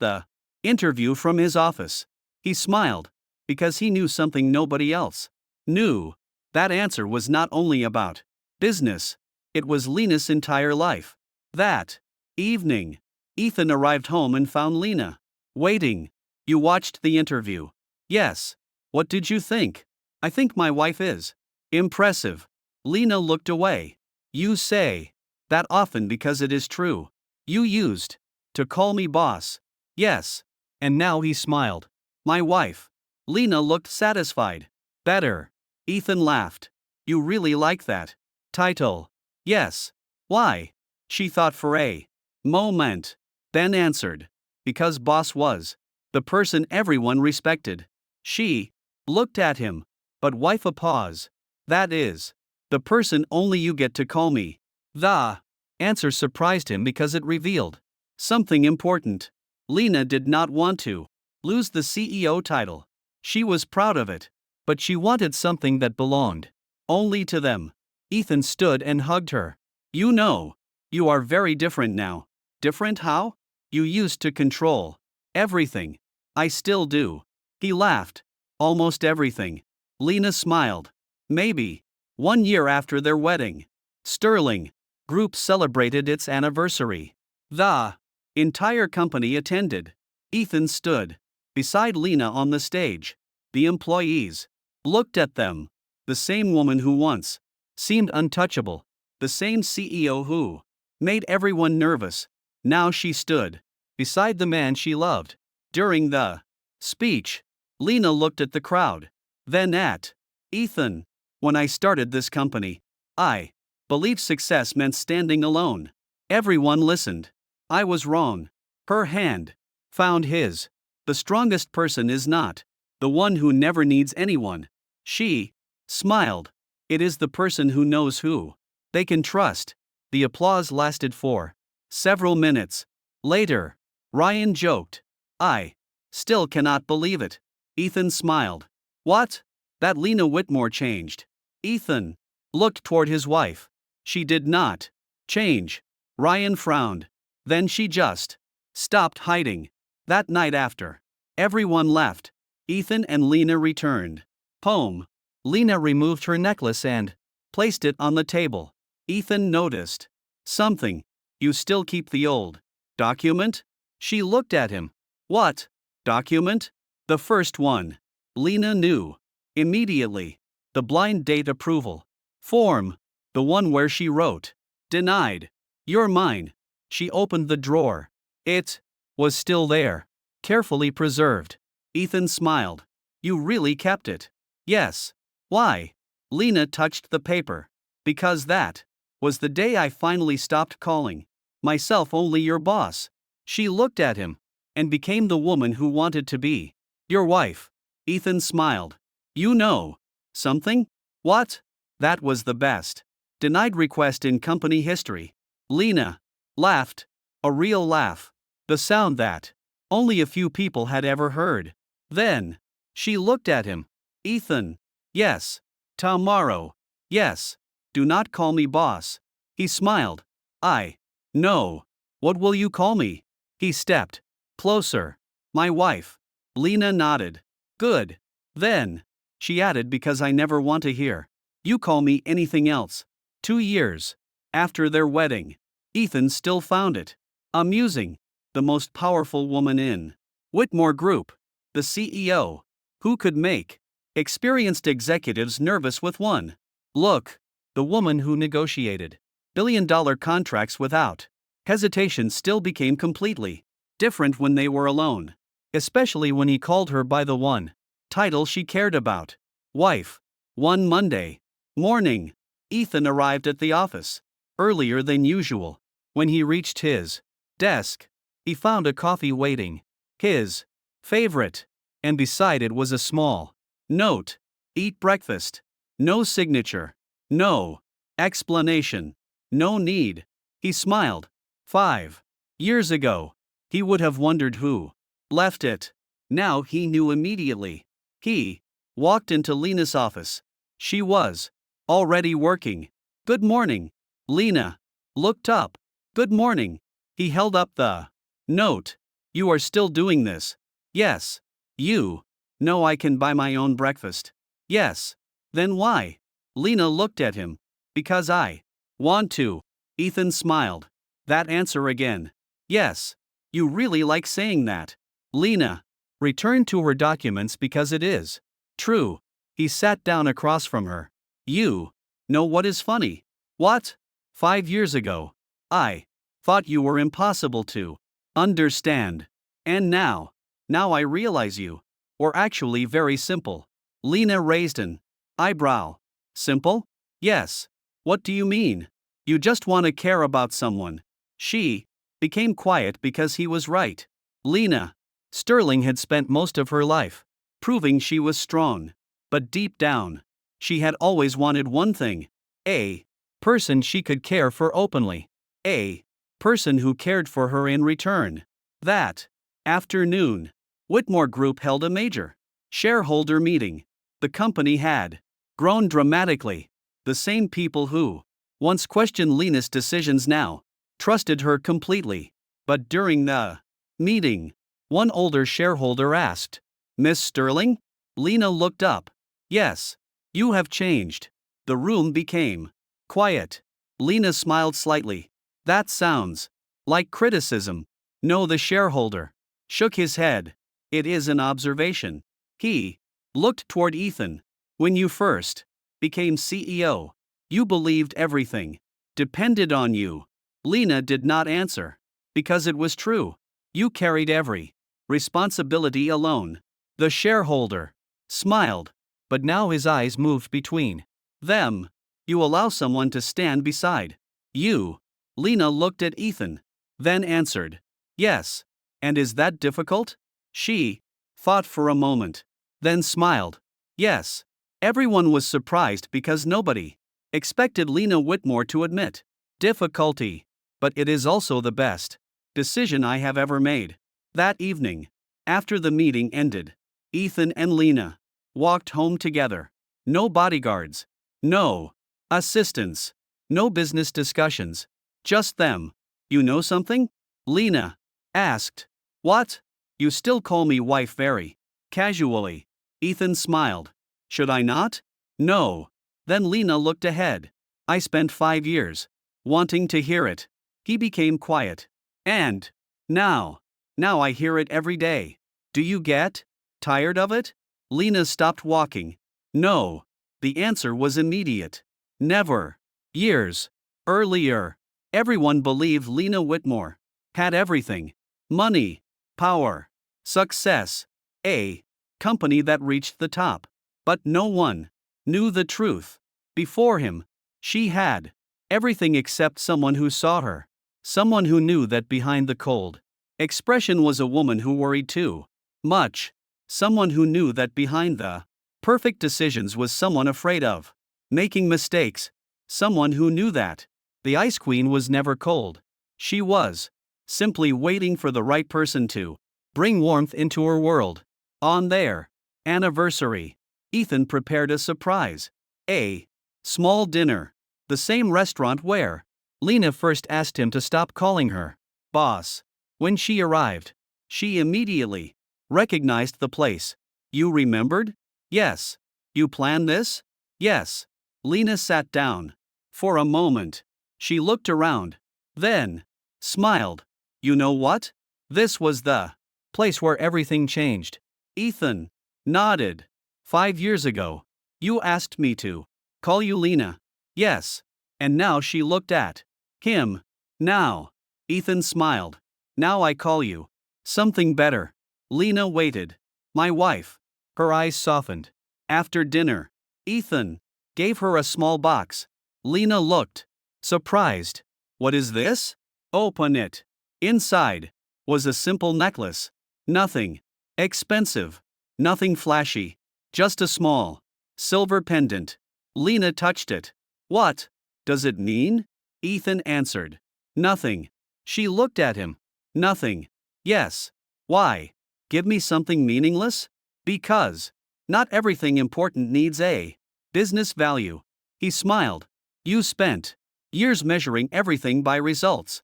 the interview from his office. He smiled, because he knew something nobody else knew. That answer was not only about business, it was Lena's entire life. That evening, Ethan arrived home and found Lena waiting. You watched the interview? Yes. What did you think? I think my wife is impressive. Lena looked away. You say that often because it is true. You used to call me boss. Yes. And now he smiled. My wife. Lena looked satisfied. Better. Ethan laughed. You really like that title? Yes. Why? She thought for a moment, then answered. Because boss was the person everyone respected. She looked at him. But wife, a pause. That is the person only you get to call me. The answer surprised him because it revealed something important. Lena did not want to lose the CEO title. She was proud of it. But she wanted something that belonged only to them. Ethan stood and hugged her. You know, you are very different now. Different how? You used to control everything. I still do. He laughed. Almost everything. Lena smiled. Maybe. 1 year after their wedding, Sterling Group celebrated its anniversary. The entire company attended. Ethan stood beside Lena on the stage. The employees looked at them. The same woman who once seemed untouchable. The same CEO who made everyone nervous. Now she stood beside the man she loved. During the speech, Lena looked at the crowd. Then at Ethan. When I started this company, I believed success meant standing alone. Everyone listened. I was wrong. Her hand found his. The strongest person is not the one who never needs anyone. She smiled. It is the person who knows who they can trust. The applause lasted for several minutes. Later, Ryan joked, I still cannot believe it. Ethan smiled. What? That Lena Whitmore changed. Ethan looked toward his wife. She did not change. Ryan frowned. Then she just stopped hiding. That night after everyone left, Ethan and Lena returned home. Lena removed her necklace and placed it on the table. Ethan noticed something. You still keep the old document? She looked at him. What document? The first one. Lena knew immediately. The blind date approval form. The one where she wrote, denied. You're mine. She opened the drawer. It was still there, carefully preserved. Ethan smiled. You really kept it? Yes. Why? Lena touched the paper. Because that was the day I finally stopped calling myself only your boss. She looked at him and became the woman who wanted to be your wife. Ethan smiled. You know something? What? That was the best denied request in company history. Lena laughed. A real laugh. The sound that only a few people had ever heard. Then she looked at him. Ethan. Yes. Tomorrow. Yes. Do not call me boss. He smiled. I know. What will you call me? He stepped closer. My wife. Lena nodded. Good. Then she added, because I never want to hear you call me anything else. 2 years after their wedding, Ethan still found it amusing. The most powerful woman in Whitmore Group, the CEO, who could make experienced executives nervous with one look, the woman who negotiated billion-dollar contracts without hesitation still became completely different when they were alone, especially when he called her by the one title she cared about, wife. One Monday morning, Ethan arrived at the office earlier than usual. When he reached his desk, he found a coffee waiting, his favorite, and beside it was a small note: "Eat breakfast." No signature, no explanation, no need. He smiled. 5 years ago, he would have wondered who left it. Now he knew immediately. He walked into Lena's office. She was already working. "Good morning." Lena looked up. "Good morning." He held up the note. "You are still doing this?" "Yes." "You know I can buy my own breakfast." "Yes." "Then why?" Lena looked at him. "Because I want to." Ethan smiled. That answer again. "Yes. You really like saying that." Lena returned to her documents because it is true. He sat down across from her. "You know what is funny?" "What?" 5 years ago, I thought you were impossible to understand. And now I realize you were actually very simple." Lena raised an eyebrow. "Simple?" "Yes." "What do you mean?" "You just want to care about someone." She became quiet because he was right. Lena Sterling had spent most of her life proving she was strong. But deep down, she had always wanted one thing: a person she could care for openly. A person who cared for her in return. That afternoon, Whitmore Group held a major shareholder meeting. The company had grown dramatically. The same people who once questioned Lena's decisions now trusted her completely. But during the meeting, one older shareholder asked, "Miss Sterling?" Lena looked up. "Yes. You have changed." The room became quiet. Lena smiled slightly. "That sounds like criticism." "No." The shareholder shook his head. "It is an observation." He looked toward Ethan. "When you first became CEO, you believed everything depended on you." Lena did not answer. "Because it was true. You carried every responsibility alone." The shareholder smiled, but now his eyes moved between them. "You allow someone to stand beside you." Lena looked at Ethan, then answered, "Yes." "And is that difficult?" She thought for a moment, then smiled. "Yes." Everyone was surprised because nobody expected Lena Whitmore to admit difficulty. "But it is also the best decision I have ever made." That evening, after the meeting ended, Ethan and Lena walked home together. No bodyguards, no assistants, no business discussions. Just them. "You know something?" Lena asked. "What?" "You still call me wife very casually." Ethan smiled. "Should I not?" "No." Then Lena looked ahead. "I spent 5 years wanting to hear it." He became quiet. "And now I hear it every day. Do you get tired of it?" Lena stopped walking. "No." The answer was immediate. "Never." Years earlier, everyone believed Lena Whitmore had everything: money, power, success, a company that reached the top. But no one knew the truth. Before him, she had everything except someone who saw her. Someone who knew that behind the cold expression was a woman who worried too much. Someone who knew that behind the perfect decisions was someone afraid of making mistakes. Someone who knew that the Ice Queen was never cold. She was simply waiting for the right person to bring warmth into her world. On their anniversary, Ethan prepared a surprise: a small dinner. The same restaurant where Lena first asked him to stop calling her boss. When she arrived, she immediately recognized the place. "You remembered?" "Yes." "You planned this?" "Yes." Lena sat down. For a moment, she looked around, then smiled. "You know what? This was the place where everything changed." Ethan nodded. 5 years ago, you asked me to call you Lena." "Yes." And now she looked at him. "Now." Ethan smiled. "Now I call you something better." Lena waited. "My wife." Her eyes softened. "After dinner." Ethan gave her a small box. Lena looked surprised. What is this? Open it. Inside was a simple necklace. Nothing expensive, nothing flashy, just a small silver pendant. Lena touched it. What does it mean? Ethan answered. Nothing. She looked at him. Nothing. Yes. Why? Give me something meaningless? Because not everything important needs a business value. He smiled. You spent years measuring everything by results.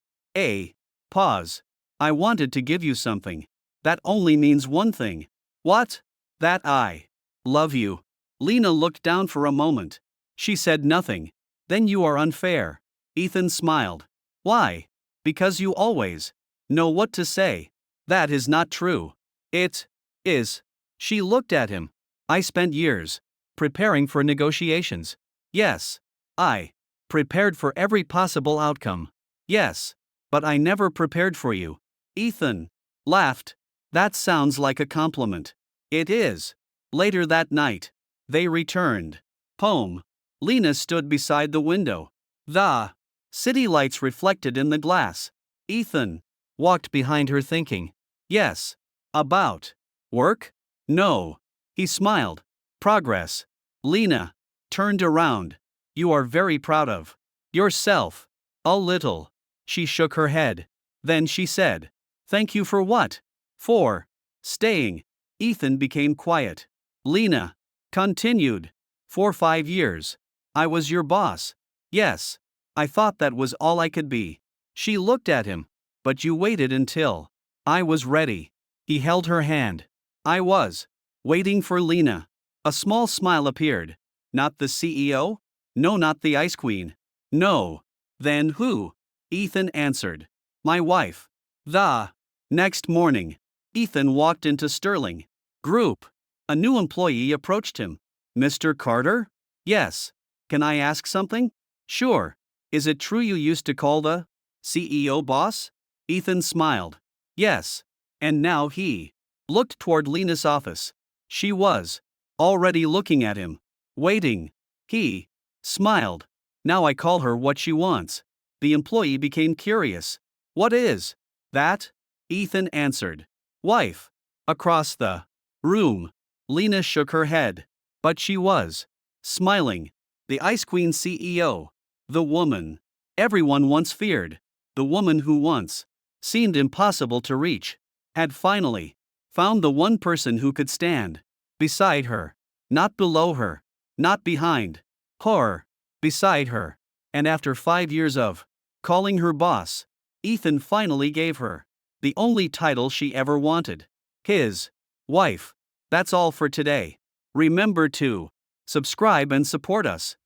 Pause. I wanted to give you something. That only means one thing. What? That I love you. Lena looked down for a moment. She said nothing. Then you are unfair. Ethan smiled. Why? Because you always know what to say. That is not true. It is. She looked at him. I spent years preparing for negotiations. Yes. I prepared for every possible outcome. Yes. But I never prepared for you. Ethan laughed. That sounds like a compliment. It is. Later that night, they returned home. Lena stood beside the window. The city lights reflected in the glass. Ethan walked behind her thinking. Yes. About work? No. He smiled. Progress. Lena turned around. You are very proud of yourself. A little. She shook her head. Then she said, thank you for what? For staying. Ethan became quiet. Lena continued. For 5 years. I was your boss. Yes. I thought that was all I could be. She looked at him. But you waited until I was ready. He held her hand. I was waiting for Lena. A small smile appeared. Not the CEO? No, not the Ice Queen. No. Then who? Ethan answered. My wife. The next morning, Ethan walked into Sterling Group. A new employee approached him. Mr. Carter? Yes. Can I ask something? Sure. Is it true you used to call the CEO boss? Ethan smiled. Yes. And now he looked toward Lena's office. She was already looking at him. Waiting. He smiled. Now I call her what she wants. The employee became curious. What is that? Ethan answered. Wife. Across the room. Lena shook her head. But she was smiling. The Ice Queen CEO. The woman everyone once feared. The woman who once seemed impossible to reach. Had finally found the one person who could stand beside her. Not below her. Not behind her. Beside her. And after 5 years of calling her boss, Ethan finally gave her the only title she ever wanted. His wife. That's all for today. Remember to subscribe and support us.